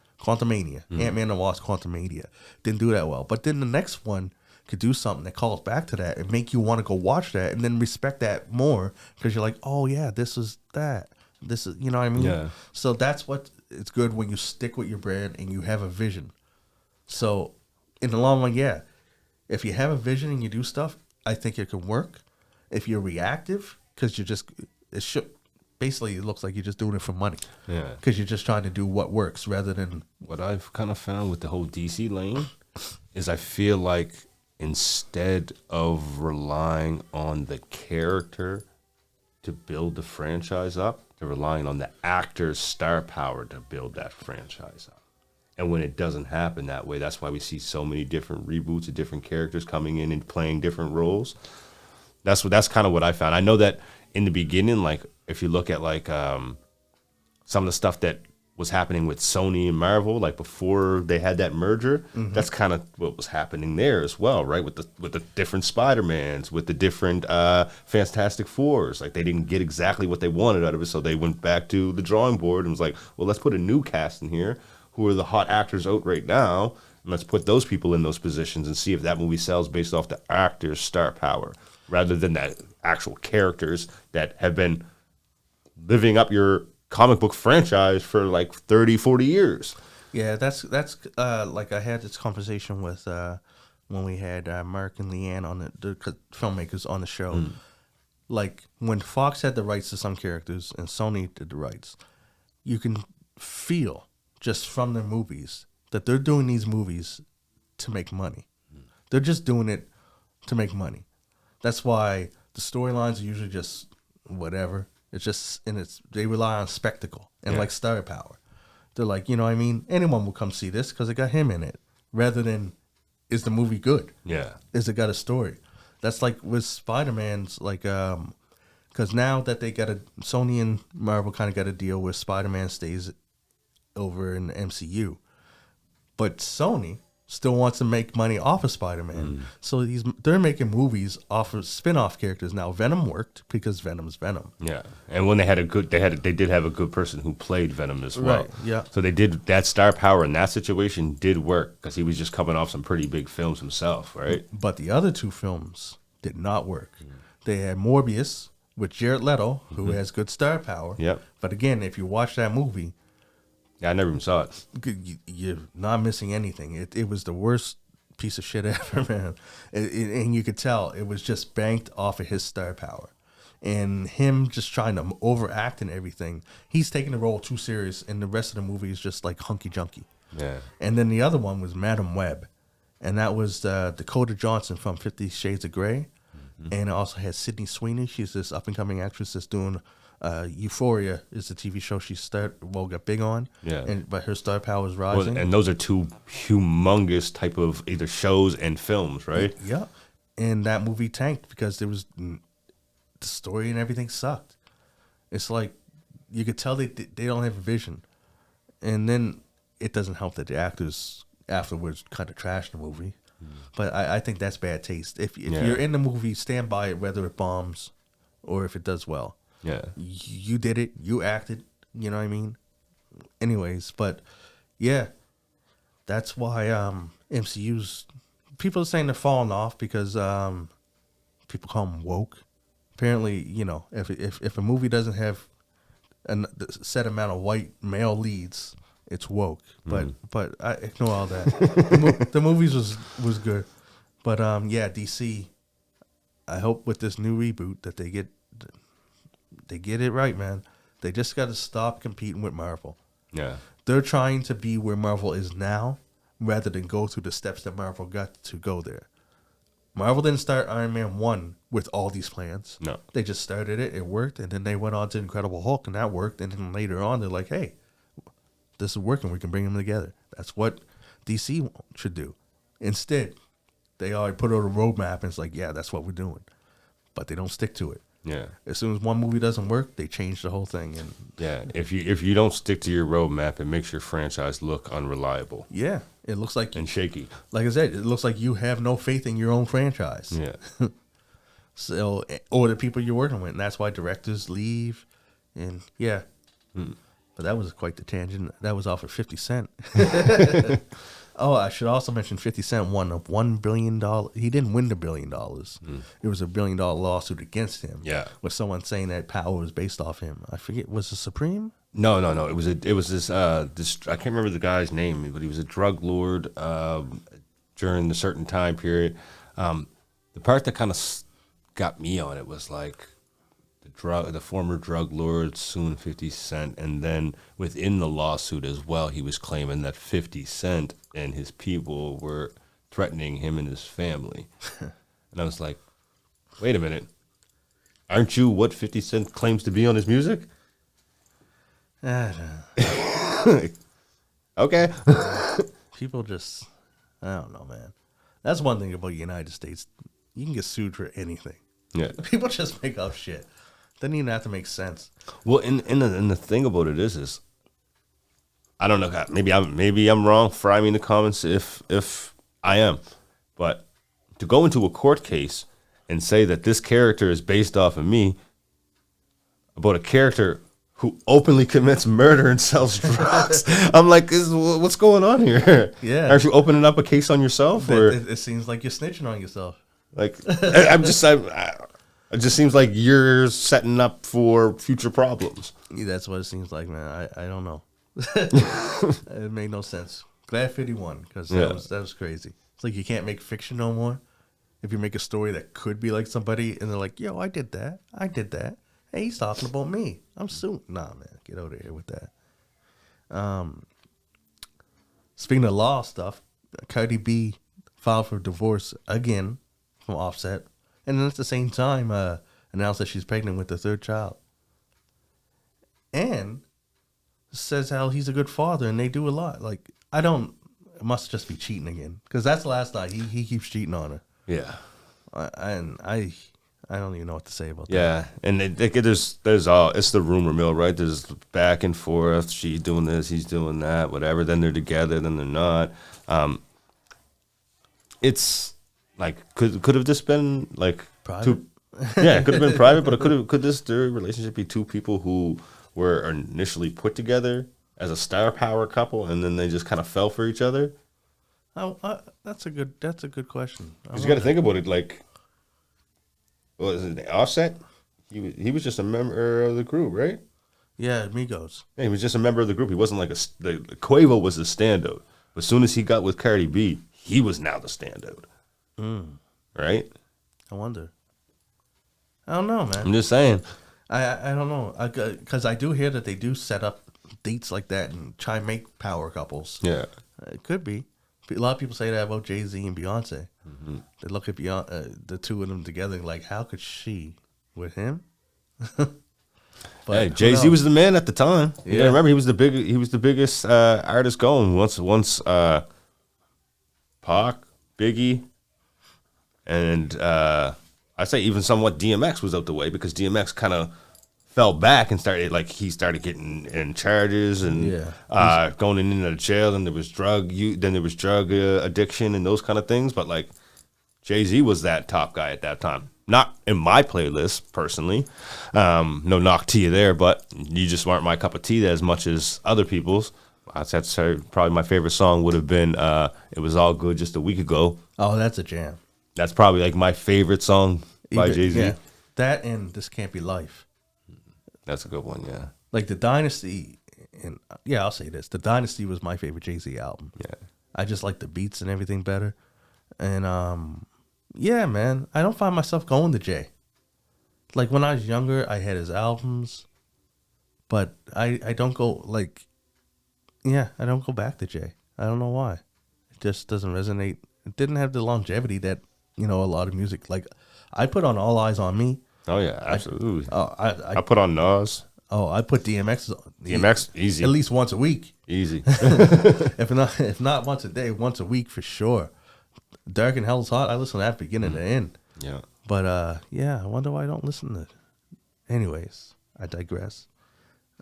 Ant-Man and the Wasp, Quantumania. Didn't do that well. But then the next one could do something that calls back to that and make you want to go watch that and then respect that more because you're like, oh, yeah, this is that. This is, you know what I mean? Yeah. So that's what it's good when you stick with your brand and you have a vision. So in the long run, yeah, if you have a vision and you do stuff, I think it can work. If you're reactive, because basically it looks like you're just doing it for money. Yeah. Because you're just trying to do what works rather than... What I've kind of found with the whole DC lane is I feel like instead of relying on the character to build the franchise up, they're relying on the actor's star power to build that franchise up. And when it doesn't happen that way, that's why we see so many different reboots of different characters coming in and playing different roles. That's kind of what I found. I know that in the beginning, like if you look at like some of the stuff that was happening with Sony and Marvel, like before they had that merger. That's kind of what was happening there as well, right? With the different Spider-Mans, with the different Fantastic Fours. Like they didn't get exactly what they wanted out of it, so they went back to the drawing board and was like, well, let's put a new cast in here. Who are the hot actors out right now? And let's put those people in those positions and see if that movie sells based off the actors' star power, rather than that actual characters that have been living up your comic book franchise for like 30, 40 years. Yeah, that's like I had this conversation with when we had Mark and Leanne on the filmmakers on the show. Like when Fox had the rights to some characters and Sony did the rights, you can feel just from their movies that they're doing these movies to make money. They're just doing it to make money. That's why the storylines are usually just whatever. It's just, and they rely on spectacle and like star power. They're like, you know what I mean? Anyone will come see this because it got him in it, rather than, is the movie good? Yeah. Is it got a story? That's like with Spider-Man's, like, because now that they got Sony and Marvel kind of got a deal where Spider-Man stays over in the MCU. But Sony still wants to make money off of Spider-Man. So they're making movies off of spin-off characters. Now Venom worked because Venom's Venom. Yeah. And when they did have a good person who played Venom as well. Right, yeah. So they did, that star power in that situation did work because he was just coming off some pretty big films himself, right? But the other two films did not work. They had Morbius with Jared Leto, who has good star power. Yep. But again, if you watch that movie, Yeah, I never even saw it. you're not missing anything. It was the worst piece of shit ever, man. And you could tell it was just banked off of his star power. And him just trying to overact and everything. He's taking the role too serious, and the rest of the movie is just like hunky-junky. Yeah. And then the other one was Madam Web. And that was Dakota Johnson from 50 Shades of Grey. And it also had Sydney Sweeney. She's this up-and-coming actress that's doing Euphoria is the TV show she got big on. Yeah. But her star power is rising. And those are two humongous type of either shows and films, right? Yeah. And that movie tanked because there was the story and everything sucked. It's like you could tell they don't have a vision. And then it doesn't help that the actors afterwards kind of trashed the movie. But I think that's bad taste. If you're in the movie, stand by it, whether it bombs or if it does well. Yeah. You did it. You acted. You know what I mean? Anyways, but yeah, that's why MCU's people are saying they're falling off because people call them woke. Apparently, if a movie doesn't have a set amount of white male leads, it's woke. But I ignore all that. The movies was good, but DC. I hope with this new reboot that they get it right, man. They just got to stop competing with Marvel. Yeah. They're trying to be where Marvel is now rather than go through the steps that Marvel got to go there. Marvel didn't start Iron Man 1 with all these plans. No. They just started it, it worked, and then they went on to Incredible Hulk, and that worked. And then later on, they're like, hey, this is working. We can bring them together. That's what DC should do. Instead, they already put out a roadmap, and it's like, yeah, that's what we're doing. But they don't stick to it. Yeah. As soon as one movie doesn't work, they change the whole thing. And yeah, if you don't stick to your roadmap, it makes your franchise look unreliable. Yeah, it looks like and shaky. Like I said, it looks like you have no faith in your own franchise. Yeah. So, or the people you're working with, and that's why directors leave. And yeah, but that was quite the tangent. That was off of 50 Cent. Oh, I should also mention 50 Cent won a $1 billion. He didn't win the $1 billion. It was a $1 billion lawsuit against him. Yeah, with someone saying that power was based off him. I forget. Was it Supreme? No. It was this I can't remember the guy's name, but he was a drug lord during a certain time period. The part that kind of got me on it was like the former drug lord suing 50 Cent, and then within the lawsuit as well, he was claiming that 50 Cent and his people were threatening him and his family. And I was like, wait a minute, aren't you what 50 Cent claims to be on his music? Okay. People just, I don't know, man. That's one thing about the United States. You can get sued for anything. Yeah. People just make up shit. Doesn't even have to make sense. Well, and the thing about it is I don't know. Maybe I'm wrong. Fry me in the comments if I am. But to go into a court case and say that this character is based off of me about a character who openly commits murder and sells drugs, I'm like, what's going on here? Yeah. Aren't you opening up a case on yourself? Or It seems like you're snitching on yourself. like, it just seems like you're setting up for future problems. Yeah, that's what it seems like, man. I don't know. It made no sense. Glad 51 because that was crazy. It's like you can't make fiction no more. If you make a story that could be like somebody and they're like, yo, I did that. Hey, he's talking about me. I'm suing. Nah, man, get out of here with that. Speaking of law stuff, Cardi B filed for divorce again from Offset, and then at the same time announced that she's pregnant with the third child. And says how he's a good father and they do a lot. Like, it must just be cheating again. Because that's the last night. He keeps cheating on her. Yeah. I don't even know what to say about that. Yeah, and there's all, it's the rumor mill, right? There's back and forth. She's doing this, he's doing that, whatever. Then they're together, then they're not. It's like could have just been like Private? it could have been private, but could their relationship be two people who were initially put together as a star power couple, and then they just kind of fell for each other? Oh, that's a good question. Because you got to think about it, like, what is it, Offset? He was just a member of the group, right? Yeah, Migos. Yeah, he was just a member of the group. He wasn't like the Quavo was the standout. But as soon as he got with Cardi B, he was now the standout. Right? I wonder. I don't know, man. I'm just saying. I don't know. Because I do hear that they do set up dates like that and try and make power couples. Yeah. It could be. A lot of people say that about Jay-Z and Beyonce. Mm-hmm. They look at the two of them together and like, how could she with him? But hey, Jay-Z was the man at the time. You gotta remember, he was the biggest artist going once Pac, Biggie, and I say even somewhat DMX was out the way, because DMX kind of fell back and started getting in charges and going into jail. Then there was drug addiction and those kind of things. But like Jay-Z was that top guy at that time. Not in my playlist personally. No knock to you there, but you just weren't my cup of tea as much as other people's. I'd say probably my favorite song would have been "It Was All Good" just a week ago. Oh, that's a jam. That's probably like my favorite song by Jay-Z. Yeah. That and "This Can't Be Life." That's a good one, yeah. Like the Dynasty, and I'll say this: the Dynasty was my favorite Jay-Z album. Yeah, I just like the beats and everything better, and yeah, man, I don't find myself going to Jay. Like when I was younger, I had his albums, but I don't go like, I don't go back to Jay. I don't know why. It just doesn't resonate. It didn't have the longevity that a lot of music. Like I put on All Eyes on Me. Oh yeah, absolutely. I put on Nas. Oh, I put DMX. DMX easy. At least once a week. Easy. if not once a day, once a week for sure. Dark and Hell's Hot. I listen to that beginning to end. Yeah. But I wonder why I don't listen to it. Anyways, I digress.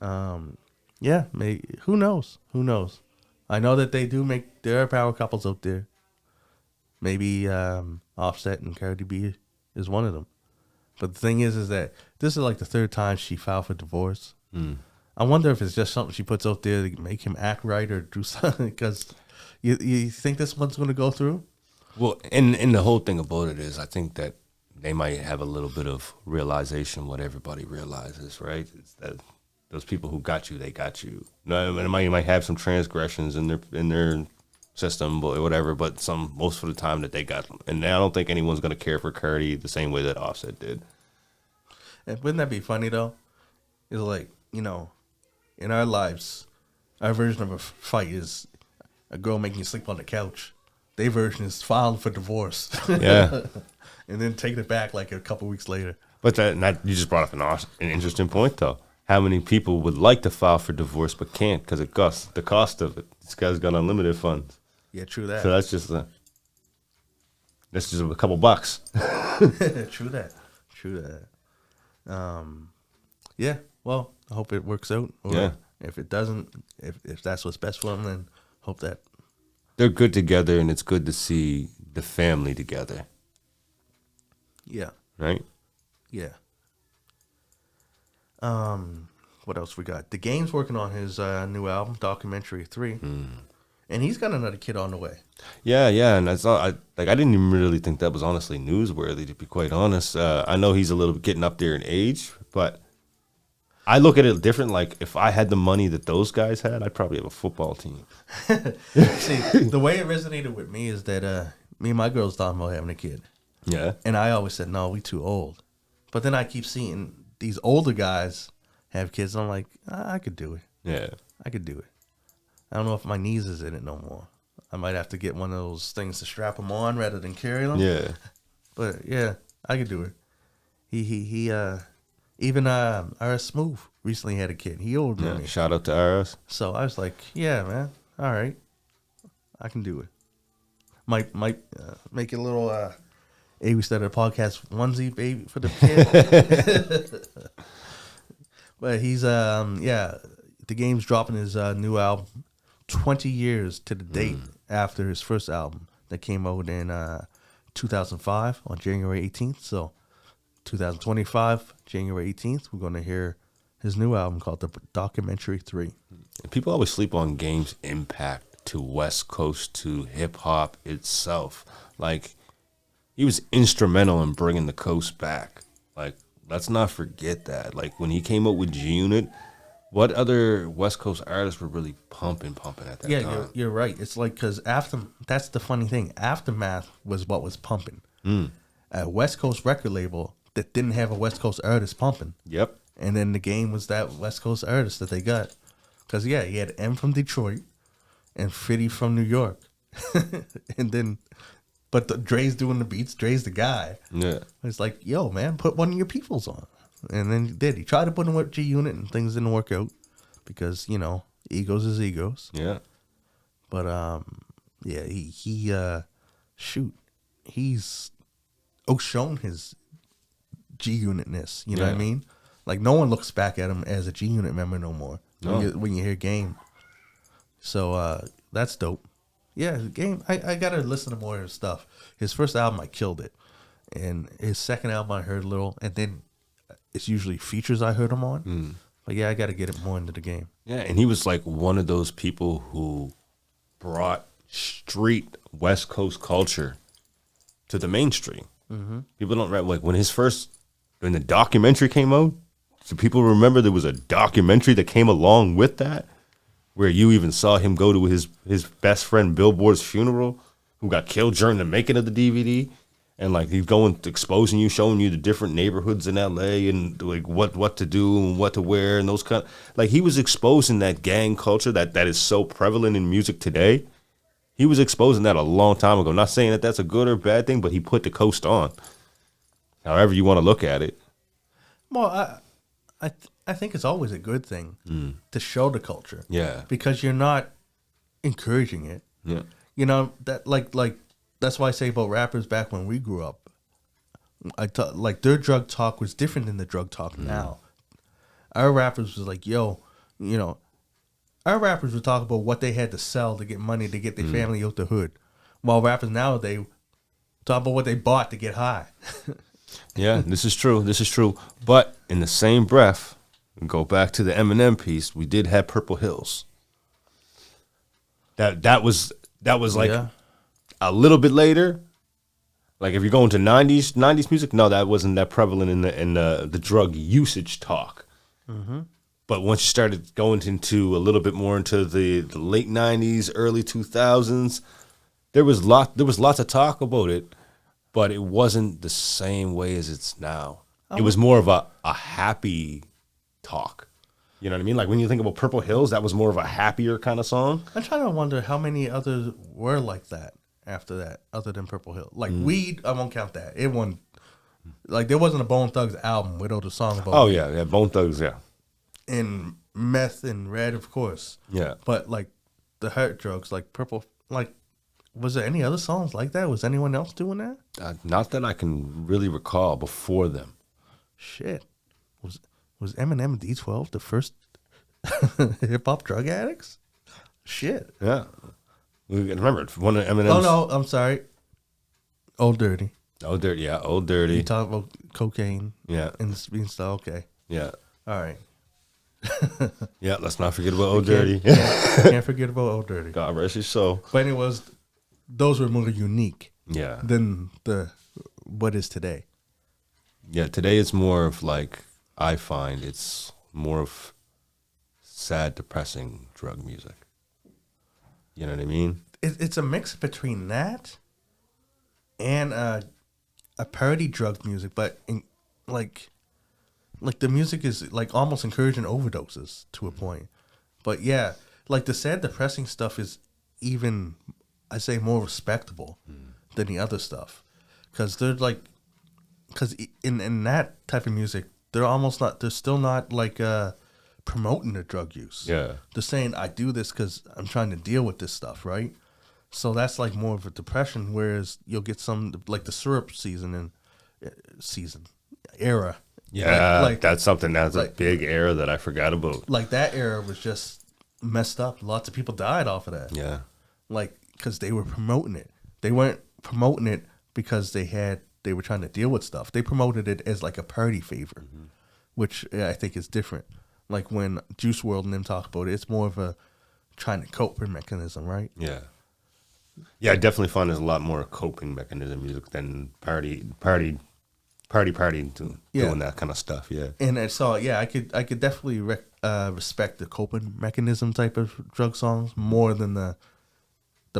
Maybe, who knows? Who knows? I know that there are power couples out there. Maybe Offset and Cardi B is one of them. But the thing is that this is like the third time she filed for divorce. I wonder if it's just something she puts out there to make him act right or do something. Because you think this one's going to go through? Well, and the whole thing about it is, I think that they might have a little bit of realization what everybody realizes, right? It's that those people who got you, they got you. No, it might have some transgressions in their system or whatever, but most of the time that they got them. And I don't think anyone's going to care for Cardi the same way that Offset did. And wouldn't that be funny, though? It's like, in our lives, our version of a fight is a girl making you sleep on the couch. Their version is filing for divorce. Yeah. And then taking it back like a couple weeks later. But you just brought up an interesting point, though. How many people would like to file for divorce but can't because it costs the cost of it? This guy's got unlimited funds. Yeah, true that. So that's just a couple bucks. True that. Well, I hope it works out. If it doesn't, if that's what's best for them, then hope that they're good together, and it's good to see the family together. Yeah. Right? Yeah. What else we got? The Game's working on his new album, Documentary 3. And he's got another kid on the way. Yeah, and I didn't even really think that was honestly newsworthy, to be quite honest. I know he's a little bit getting up there in age, but I look at it different. Like, if I had the money that those guys had, I'd probably have a football team. See, the way it resonated with me is that me and my girls talking about having a kid. Yeah. And I always said, no, we too old. But then I keep seeing these older guys have kids. And I'm like, I could do it. Yeah. I could do it. I don't know if my knees is in it no more. I might have to get one of those things to strap them on rather than carry them. Yeah. But yeah, I could do it. He even RS Smooth recently had a kid. He older than me. Shout out to RS. So I was like, yeah, man. All right. I can do it. Might make it a little we started a podcast onesie baby for the kid. But he's the Game's dropping his new album 20 years to the date after his first album that came out in 2005 on January 18th. So 2025, January 18th, we're going to hear his new album called The Documentary 3. People always sleep on Game's impact to West Coast, to hip-hop itself. Like, he was instrumental in bringing the coast back. Like, let's not forget that. Like, when he came up with G-Unit, what other West Coast artists were really pumping at that time? Yeah, you're right. It's like, because that's the funny thing. Aftermath was what was pumping. A West Coast record label that didn't have a West Coast artist pumping. Yep. And then the Game was that West Coast artist that they got. Because, yeah, he had M from Detroit and Fitty from New York. And then, but Dre's doing the beats. Dre's the guy. Yeah. It's like, yo, man, put one of your peoples on. And then he did. He tried to put him with G-Unit and things didn't work out because, egos is egos. Yeah. But, he's outshone his G-Unitness. You know what I mean? Like, no one looks back at him as a G-Unit member no more when you hear Game. So, that's dope. Yeah, Game, I got to listen to more of his stuff. His first album, I killed it. And his second album, I heard a little. And then it's usually features I heard him on. But yeah, I got to get it more into the Game. Yeah, and he was like one of those people who brought street West Coast culture to the mainstream. People don't like when the documentary came out. So people remember there was a documentary that came along with that, where you even saw him go to his best friend Billboard's funeral, who got killed during the making of the DVD. And like he's going exposing you, showing you the different neighborhoods in LA and like what to do and what to wear and those kind of, like he was exposing that gang culture that is so prevalent in music today. He was exposing that a long time ago. Not saying that that's a good or bad thing, but he put the coast on. However you want to look at it. Well, I think it's always a good thing to show the culture. Yeah. Because you're not encouraging it. Yeah. That like that's why I say about rappers back when we grew up. Like their drug talk was different than the drug talk now. Our rappers was like, yo, our rappers would talk about what they had to sell to get money to get their family out the hood. While rappers nowadays talk about what they bought to get high. Yeah, this is true. But in the same breath, go back to the Eminem piece, we did have Purple Hills. That was like a little bit later. Like if you're going to 90s music, no, that wasn't that prevalent in the drug usage talk. But once you started going into a little bit more into the late 90s, early 2000s, there was lots of talk about it, but it wasn't the same way as it's now. It was more of a happy talk. You know what I mean? Like when you think about Purple Hills, that was more of a happier kind of song. I'm trying to wonder how many others were like that after that, other than Purple Hills. Like Weed, I won't count that. It wasn't like there wasn't a Bone Thugs album without a song about. Oh yeah, Bone Thugs, yeah. And Meth and Red, of course. Yeah. But like the hurt drugs, like Purple, like was there any other songs like that? Was anyone else doing that? Not that I can really recall before them. Shit. Was Eminem D12 the first Hip hop drug addicts? Shit. Yeah. Remember, one of Eminem's... Oh, no, I'm sorry. Old Dirty. Old Dirty, yeah. Old Dirty. You talk about cocaine. Yeah. And being stuff. Okay. Yeah. All right. Yeah, let's not forget about Old Dirty. Can't forget about Old Dirty. God rest his soul. But those were more unique Yeah. than what is today. Yeah, today it's more of like, I find it's more of sad, depressing drug music. You know what I mean? It's a mix between that and a parody drug music, but like the music is like almost encouraging overdoses to a point. But yeah, like the sad, depressing stuff is even, I say, more respectable than the other stuff, because they're like, because in that type of music, they're still not like promoting the drug use. Yeah. They're saying, I do this because I'm trying to deal with this stuff, right? So that's like more of a depression, whereas you'll get some like the syrup era. Yeah, like that's something that's like, a big era that I forgot about. Like that era was just messed up. Lots of people died off of that. Yeah. Like, because they were promoting it. They weren't promoting it because they were trying to deal with stuff. They promoted it as like a party favor, which I think is different. Like when Juice WRLD and them talk about it, it's more of a trying to cope mechanism, right? Yeah. Yeah, I definitely find there's a lot more coping mechanism music than doing that kind of stuff. Yeah. And so I could definitely respect the coping mechanism type of drug songs more than the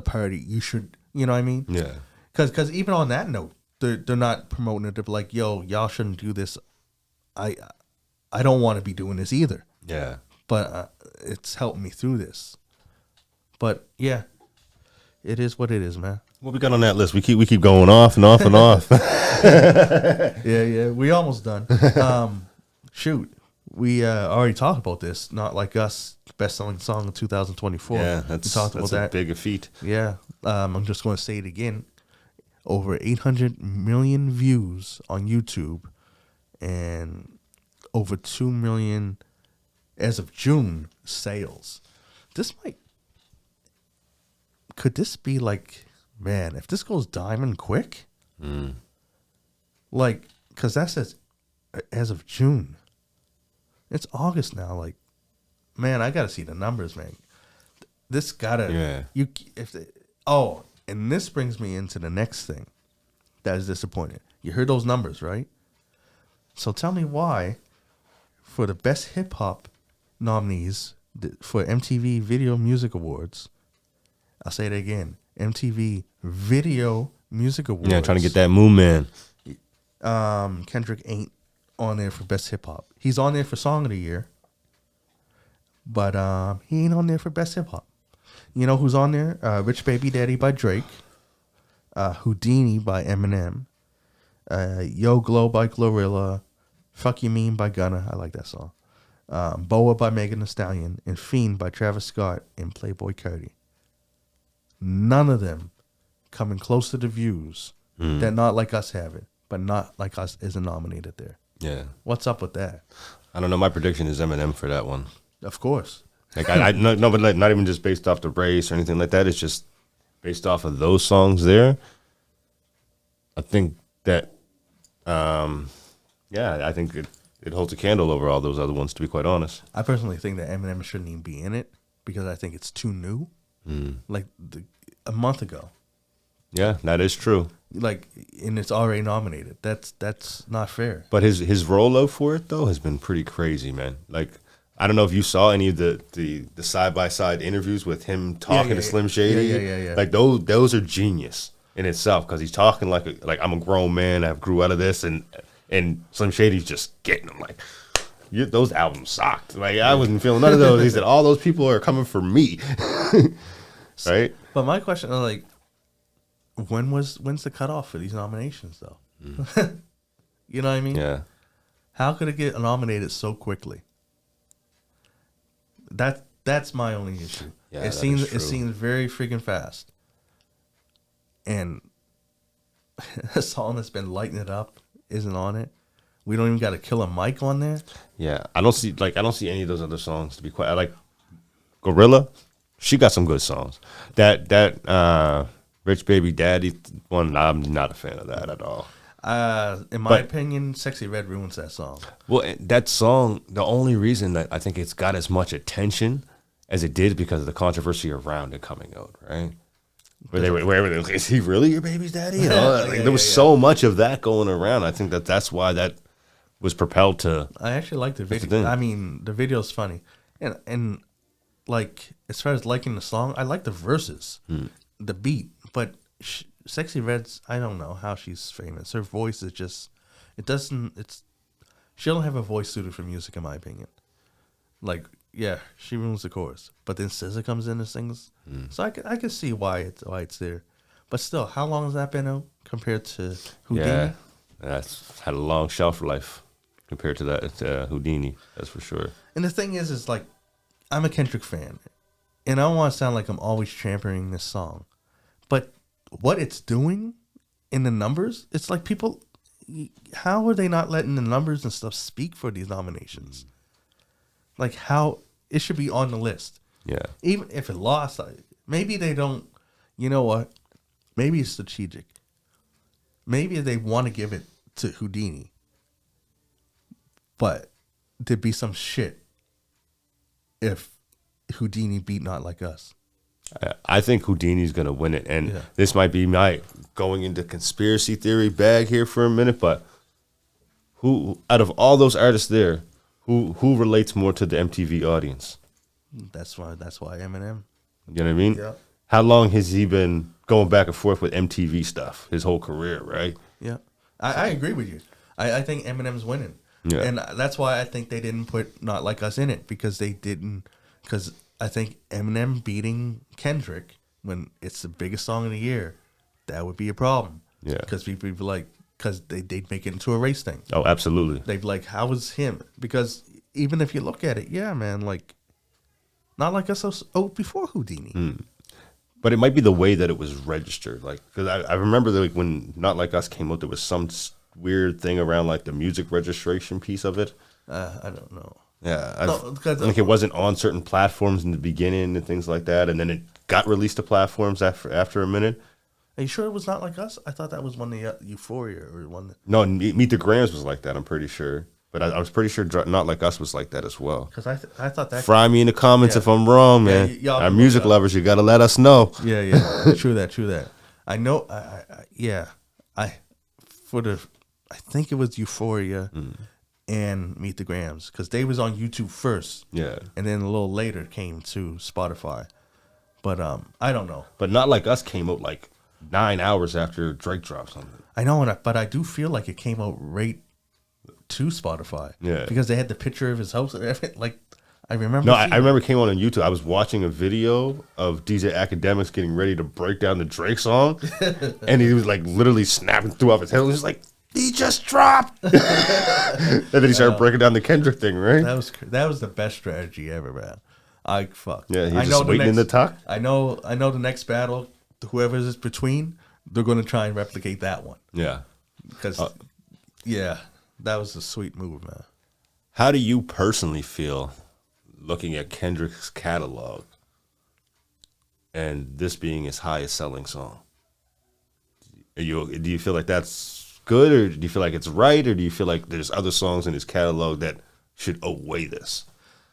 party. You should, you know what I mean? Yeah. Because even on that note, they're not promoting it. They're like, yo, y'all shouldn't do this. I don't want to be doing this either. Yeah. But it's helped me through this. But yeah, it is what it is, man. What we got on that list? We keep going off and off and off. Yeah. We almost done. Shoot, we already talked about this. Not Like Us, best-selling song in 2024. Yeah, that's a big feat. Yeah, I'm just going to say it again. Over 800 million views on YouTube, and over 2 million as of June sales. Could this be like, man, if this goes diamond quick? Like, because that says as of June. It's August now. Like, man, I got to see the numbers, man. This gotta, and this brings me into the next thing that is disappointing. You heard those numbers, right? So tell me why, for the best hip hop nominees for MTV Video Music Awards, I'll say it again, MTV Video Music Awards. Yeah, trying to get that Moon Man. Kendrick ain't on there for best hip hop. He's on there for Song of the Year, but he ain't on there for best hip hop. You know who's on there? Rich Baby Daddy by Drake, Houdini by Eminem, Yo Glow by Glorilla, Fuck You Mean by Gunna. I like that song. Boa by Megan Thee Stallion, and Fiend by Travis Scott and Playboi Carti. None of them coming close to the views that Not Like Us have it, but Not Like Us isn't nominated there. Yeah. What's up with that? I don't know. My prediction is Eminem for that one. Of course. Like but not even just based off the race or anything like that. It's just based off of those songs there. I think that, I think it holds a candle over all those other ones, to be quite honest. I personally think that Eminem shouldn't even be in it because I think it's too new. Like a month ago. Yeah, that is true. Like, and it's already nominated. That's not fair. But his rollout for it though has been pretty crazy, man. Like, I don't know if you saw any of the side by side interviews with him talking to Slim Shady. Yeah. Like those are genius in itself because he's talking like I'm a grown man. I grew out of this, and Slim Shady's just getting him like. Those albums sucked. Like, I wasn't feeling none of those. He said, all those people are coming for me. Right? But my question is, like, when's the cutoff for these nominations, though? You know what I mean? Yeah. How could it get nominated so quickly? That's my only issue. Yeah, it seems very freaking fast. And a song that's been lighting it up isn't on it. We don't even got a Killer Mike on there. Yeah, I don't see any of those other songs to be quite. I like Gorilla. She got some good songs. That Rich Baby Daddy one, I'm not a fan of that at all. In my opinion, Sexy Red ruins that song. Well, that song, the only reason that I think it's got as much attention as it did because of the controversy around it coming out, right? Where they like, is he really your baby's daddy? You know, there was so much of that going around. I think that's why that was propelled to. I actually like the video. I mean, the video's funny, and like as far as liking the song, I like the verses, the beat, but. Sexy Red's, I don't know how she's famous. Her voice is just, she don't have a voice suited for music, in my opinion. Like, yeah, she ruins the chorus, but then SZA comes in and sings, so I can see why it's there. But still, how long has that been out compared to Houdini? Yeah, that's had a long shelf life compared to that Houdini, that's for sure. And the thing is like, I'm a Kendrick fan, and I don't want to sound like I'm always championing this song, but what it's doing in the numbers, it's like people, how are they not letting the numbers and stuff speak for these nominations? Like how it should be on the list. Yeah. Even if it lost, maybe they don't, you know what? Maybe it's strategic. Maybe they want to give it to Houdini. But there'd be some shit if Houdini beat Not Like Us. I think Houdini's going to win it. And this might be my going into conspiracy theory bag here for a minute, but who, out of all those artists there, who relates more to the MTV audience? That's why Eminem. You know what I mean? Yeah. How long has he been going back and forth with MTV stuff? His whole career, right? Yeah. I agree with you. I think Eminem's winning. Yeah. And that's why I think they didn't put Not Like Us in it, because I think Eminem beating Kendrick when it's the biggest song of the year, that would be a problem. Yeah. Because people would be like, because they'd make it into a race thing. Oh, absolutely. They'd be like, how is him? Because even if you look at it, yeah, man, like, Not Like Us was before Houdini. But it might be the way that it was registered. Like, because I remember that, like, when Not Like Us came out, there was some weird thing around like the music registration piece of it. I don't know. Yeah, I think it wasn't on certain platforms in the beginning and things like that, and then it got released to platforms after a minute. Are you sure it was Not Like Us? I thought that was one of the Euphoria or one. No, Meet the Grams was like that. I'm pretty sure, but I was pretty sure Not Like Us was like that as well. Because I thought that. Fry me in the comments if I'm wrong, man. Our music lovers, you got to let us know. Yeah. True that. I know. I think it was Euphoria. And Meet the Grams, because they was on YouTube first, and then a little later came to Spotify. But I don't know. But Not Like Us came out like 9 hours after Drake dropped something. I know, but I do feel like it came out right to Spotify. Yeah, because they had the picture of his house and everything. Like I remember. No, I remember it came on YouTube. I was watching a video of DJ Academics getting ready to break down the Drake song, and he was like literally snapping through off his head. He was like, he just dropped. And then he started breaking down the Kendrick thing, right? That was the best strategy ever, man. Fuck. Yeah, he's just waiting in the tuck. I know the next battle, whoever is between, they're going to try and replicate that one. Yeah. Because, that was a sweet move, man. How do you personally feel looking at Kendrick's catalog and this being his highest selling song? Do you feel like that's good, or do you feel like it's right, or do you feel like there's other songs in his catalog that should outweigh this?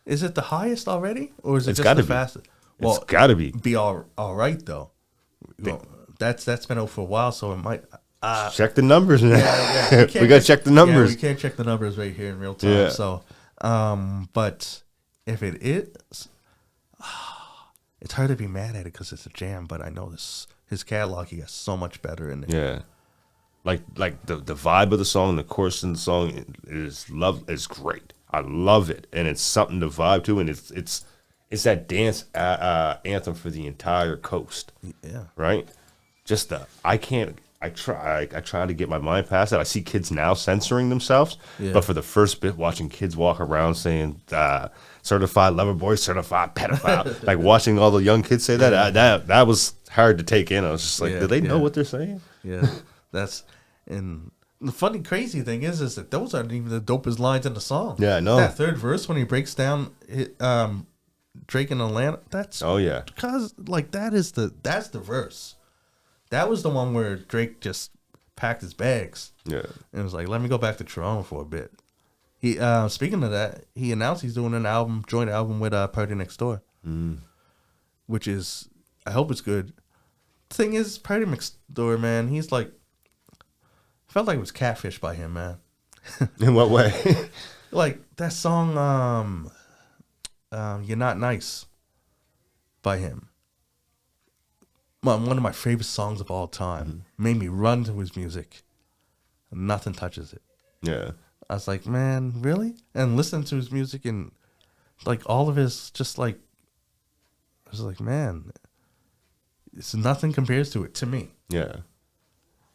Is it the highest already, or is it it's just the fastest? Well, it's got to be all right though. Well, that's been out for a while, so it might. Check the numbers, man. Yeah. We got to check the numbers. Yeah, we can't check the numbers right here in real time. Yeah. So, but if it is, it's hard to be mad at it because it's a jam. But I know his catalog, he got so much better in it. Yeah. Like the vibe of the song, the chorus in the song is great. I love it, and it's something to vibe to, and it's that dance anthem for the entire coast. Yeah, right. Just I try to get my mind past it. I see kids now censoring themselves, but for the first bit, watching kids walk around saying "certified lover boy," "certified pedophile," like watching all the young kids say that was hard to take in. I was just like, do they know what they're saying? Yeah. And the funny, crazy thing is that those aren't even the dopest lines in the song. Yeah, I know. That third verse when he breaks down Drake and Atlanta. That's because like that's the verse. That was the one where Drake just packed his bags. Yeah, and was like, let me go back to Toronto for a bit. He speaking of that, he announced he's doing an joint album with Party Next Door, which is, I hope it's good. The thing is, Party Next Door, man, he's like, felt like it was catfished by him, man. In what way? Like that song, "You're Not Nice" by him. One of my favorite songs of all time. Made me run to his music. Nothing touches it. Yeah. I was like, man, really? And listening to his music and like all of his, just like, I was like, man, it's nothing compares to it to me. Yeah.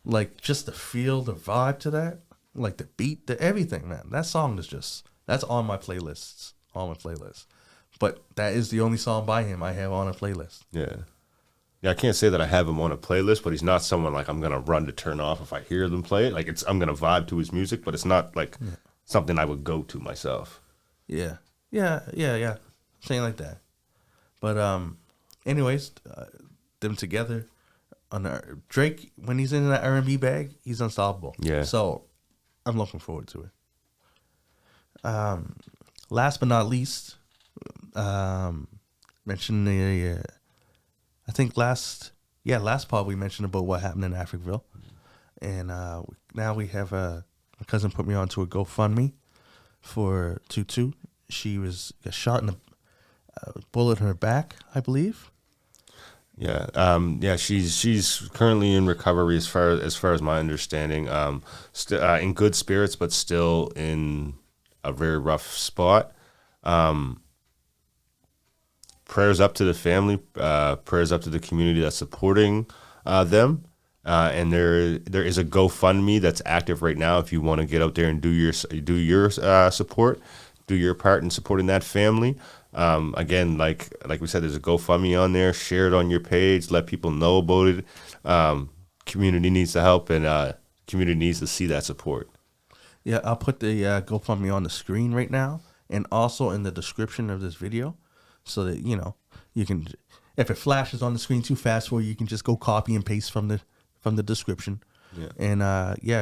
Like just the feel, the vibe to that, like the beat, the everything, man. That song is just, that's on my playlists, But that is the only song by him I have on a playlist. Yeah. Yeah, I can't say that I have him on a playlist, but he's not someone like I'm gonna run to turn off if I hear them play it. Like I'm gonna vibe to his music, but it's not like something I would go to myself. Yeah. Saying like that. But anyways, them together on Drake, when he's in that R&B bag, he's unstoppable. Yeah. So I'm looking forward to it. Last but not least, mentioned the I think last pod we mentioned about what happened in Africville, and now we have my cousin put me onto a GoFundMe for Tutu. She got shot in a bullet in her back, I believe. Yeah, she's currently in recovery as far as my understanding. In good spirits, but still in a very rough spot. Prayers up to the family. Prayers up to the community that's supporting them. And there is a GoFundMe that's active right now. If you want to get out there and do your support, do your part in supporting that family. Again, like we said, there's a GoFundMe on there. Share it on your page. Let people know about it. Community needs the help, and community needs to see that support. Yeah, I'll put the GoFundMe on the screen right now, and also in the description of this video, so that you can, if it flashes on the screen too fast for you, you can just go copy and paste from the description. Yeah. And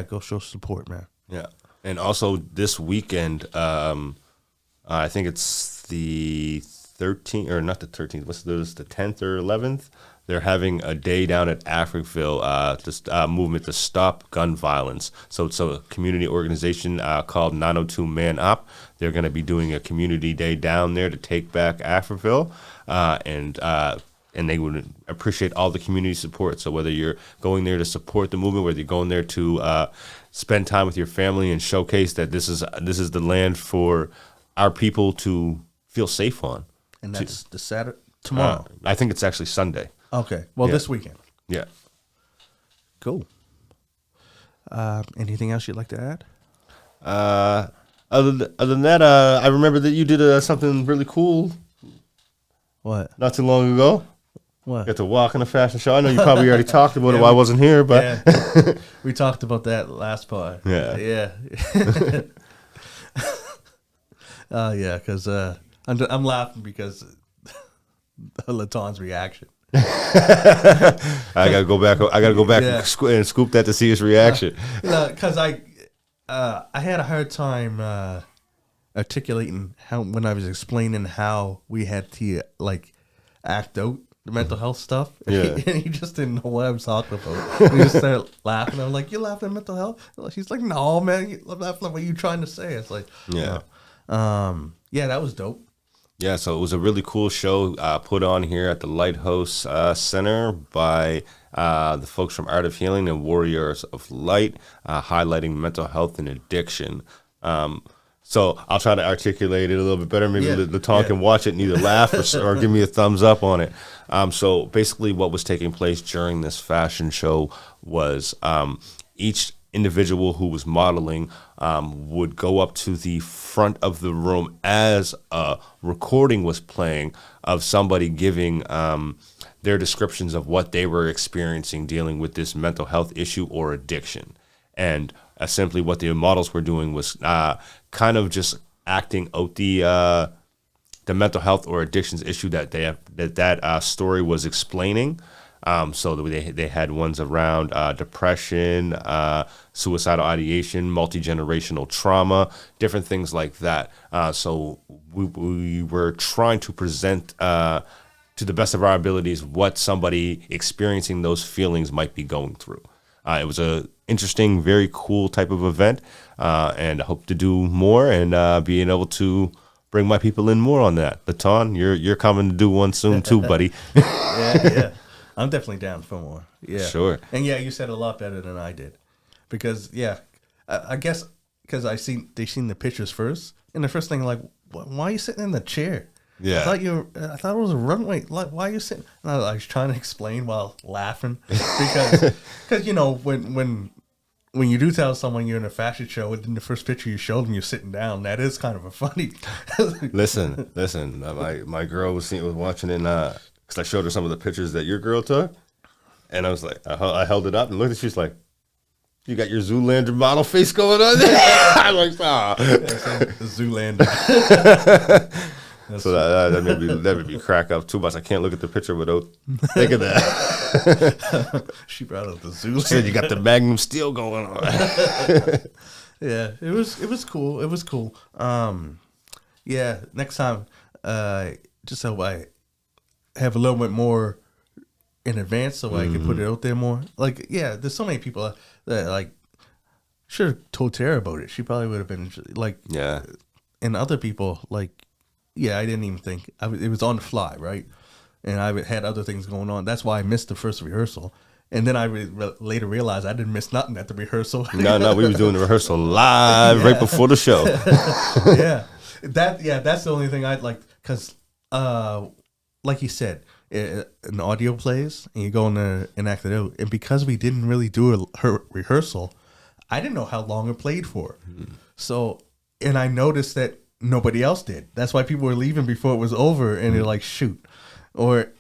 go show support, man. Yeah, and also this weekend, I think it's the 13th, or not the 13th. What's this? The 10th or 11th? They're having a day down at Africville, this movement to stop gun violence. So it's a community organization called 902 Man Up. They're going to be doing a community day down there to take back Africville, and they would appreciate all the community support. So whether you're going there to support the movement, whether you're going there to spend time with your family and showcase that this is the land for our people to feel safe on. And that's the Saturday, tomorrow. I think it's actually Sunday. Okay. Well, this weekend. Yeah. Cool. Anything else you'd like to add? Other than that, I remember that you did something really cool. What? Not too long ago. What? Got to walk in a fashion show. I know you probably already talked about it while I wasn't here, but we talked about that last part. Yeah. Yeah, because I'm laughing because Laton's reaction. I gotta go back and scoop that to see his reaction. Because I had a hard time articulating when I was explaining how we had to act out the mental health stuff. Yeah. And he just didn't know what I was talking about. And he just started laughing. I'm like, "You're laughing at mental health?" He's like, "No, man, I'm laughing at what you're trying to say." It's like, yeah. Yeah, that was dope. Yeah, so it was a really cool show put on here at the Lighthouse Center by the folks from Art of Healing and Warriors of Light, highlighting mental health and addiction. So I'll try to articulate it a little bit better. Maybe Laton can watch it and either laugh or give me a thumbs up on it. So basically what was taking place during this fashion show was each individual who was modeling would go up to the front of the room as a recording was playing of somebody giving their descriptions of what they were experiencing dealing with this mental health issue or addiction. And simply what the models were doing was kind of just acting out the mental health or addictions issue that that story was explaining. So they had ones around depression, suicidal ideation, multi-generational trauma, different things like that. So we were trying to present to the best of our abilities what somebody experiencing those feelings might be going through. It was a interesting, very cool type of event, and I hope to do more and being able to bring my people in more on that. Baton, you're coming to do one soon too, buddy. Yeah. I'm definitely down for more. Yeah. Sure. And yeah, you said a lot better than I did. Because, yeah, I guess because they seen the pictures first. And the first thing, like, why are you sitting in the chair? Yeah. I thought it was a runway. Like, why are you sitting? And I was trying to explain while laughing. Because you know, when you do tell someone you're in a fashion show, and in the first picture you showed them you're sitting down, that is kind of a funny. Listen. My girl was watching in, because I showed her some of the pictures that your girl took, and I was like, I held it up and looked, and she's like, "You got your Zoolander model face going on there?" I'm like, "Ah, Zoolander." So that made me crack up too much. I can't look at the picture without thinking that. She brought up the Zoolander. She said, "You got the Magnum Steel going on." Yeah, it was cool. It was cool. Yeah, next time, just so I have a little bit more in advance, so I can put it out there more. Like, yeah, there's so many people that like should have told Tara about it. She probably would have been like, Yeah. And other people like, yeah, I didn't even think. It was on the fly, right? And I had other things going on. That's why I missed the first rehearsal. And then I later realized I didn't miss nothing at the rehearsal. No, we were doing the rehearsal live right before the show. Yeah, that's the only thing I'd like, because, like you said, an audio plays and you go in there and act it out. And because we didn't really do a rehearsal, I didn't know how long it played for. So, and I noticed that nobody else did. That's why people were leaving before it was over, and they're like, shoot. Or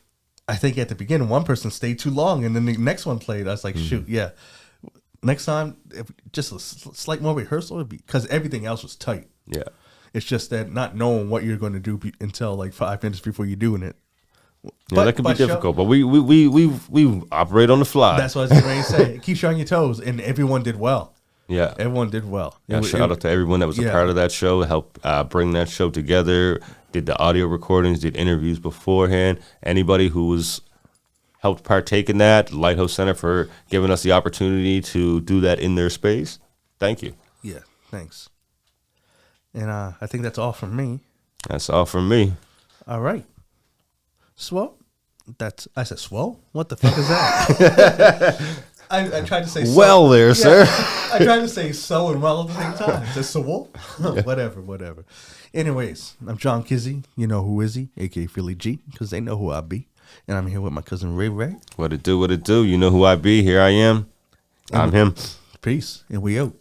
I think at the beginning, one person stayed too long, and then the next one played. I was like, shoot, yeah. Next time, just a slight more rehearsal, would be, because everything else was tight. Yeah. It's just that not knowing what you're going to do until like 5 minutes before you're doing it. Yeah, that could be difficult, but we operate on the fly. That's what I was getting ready to say. Keep you on your toes, and everyone did well. Yeah, everyone did well. Yeah, shout out to everyone that was a part of that show, helped bring that show together, did the audio recordings, did interviews beforehand. Anybody who was helped partake in that, Lighthouse Center for giving us the opportunity to do that in their space. Thank you. Yeah, thanks. And I think that's all from me. That's all from me. All right. Swole? I said swole? What the fuck is that? I tried to say so. Well there, sir. I tried to say so and well at the same time. Is swole? Whatever. Anyways, I'm John Kizzy. You know who is he? A.K.A. Philly G, because they know who I be. And I'm here with my cousin Ray Ray. What it do? You know who I be. Here I am. I'm him. Peace. And we out.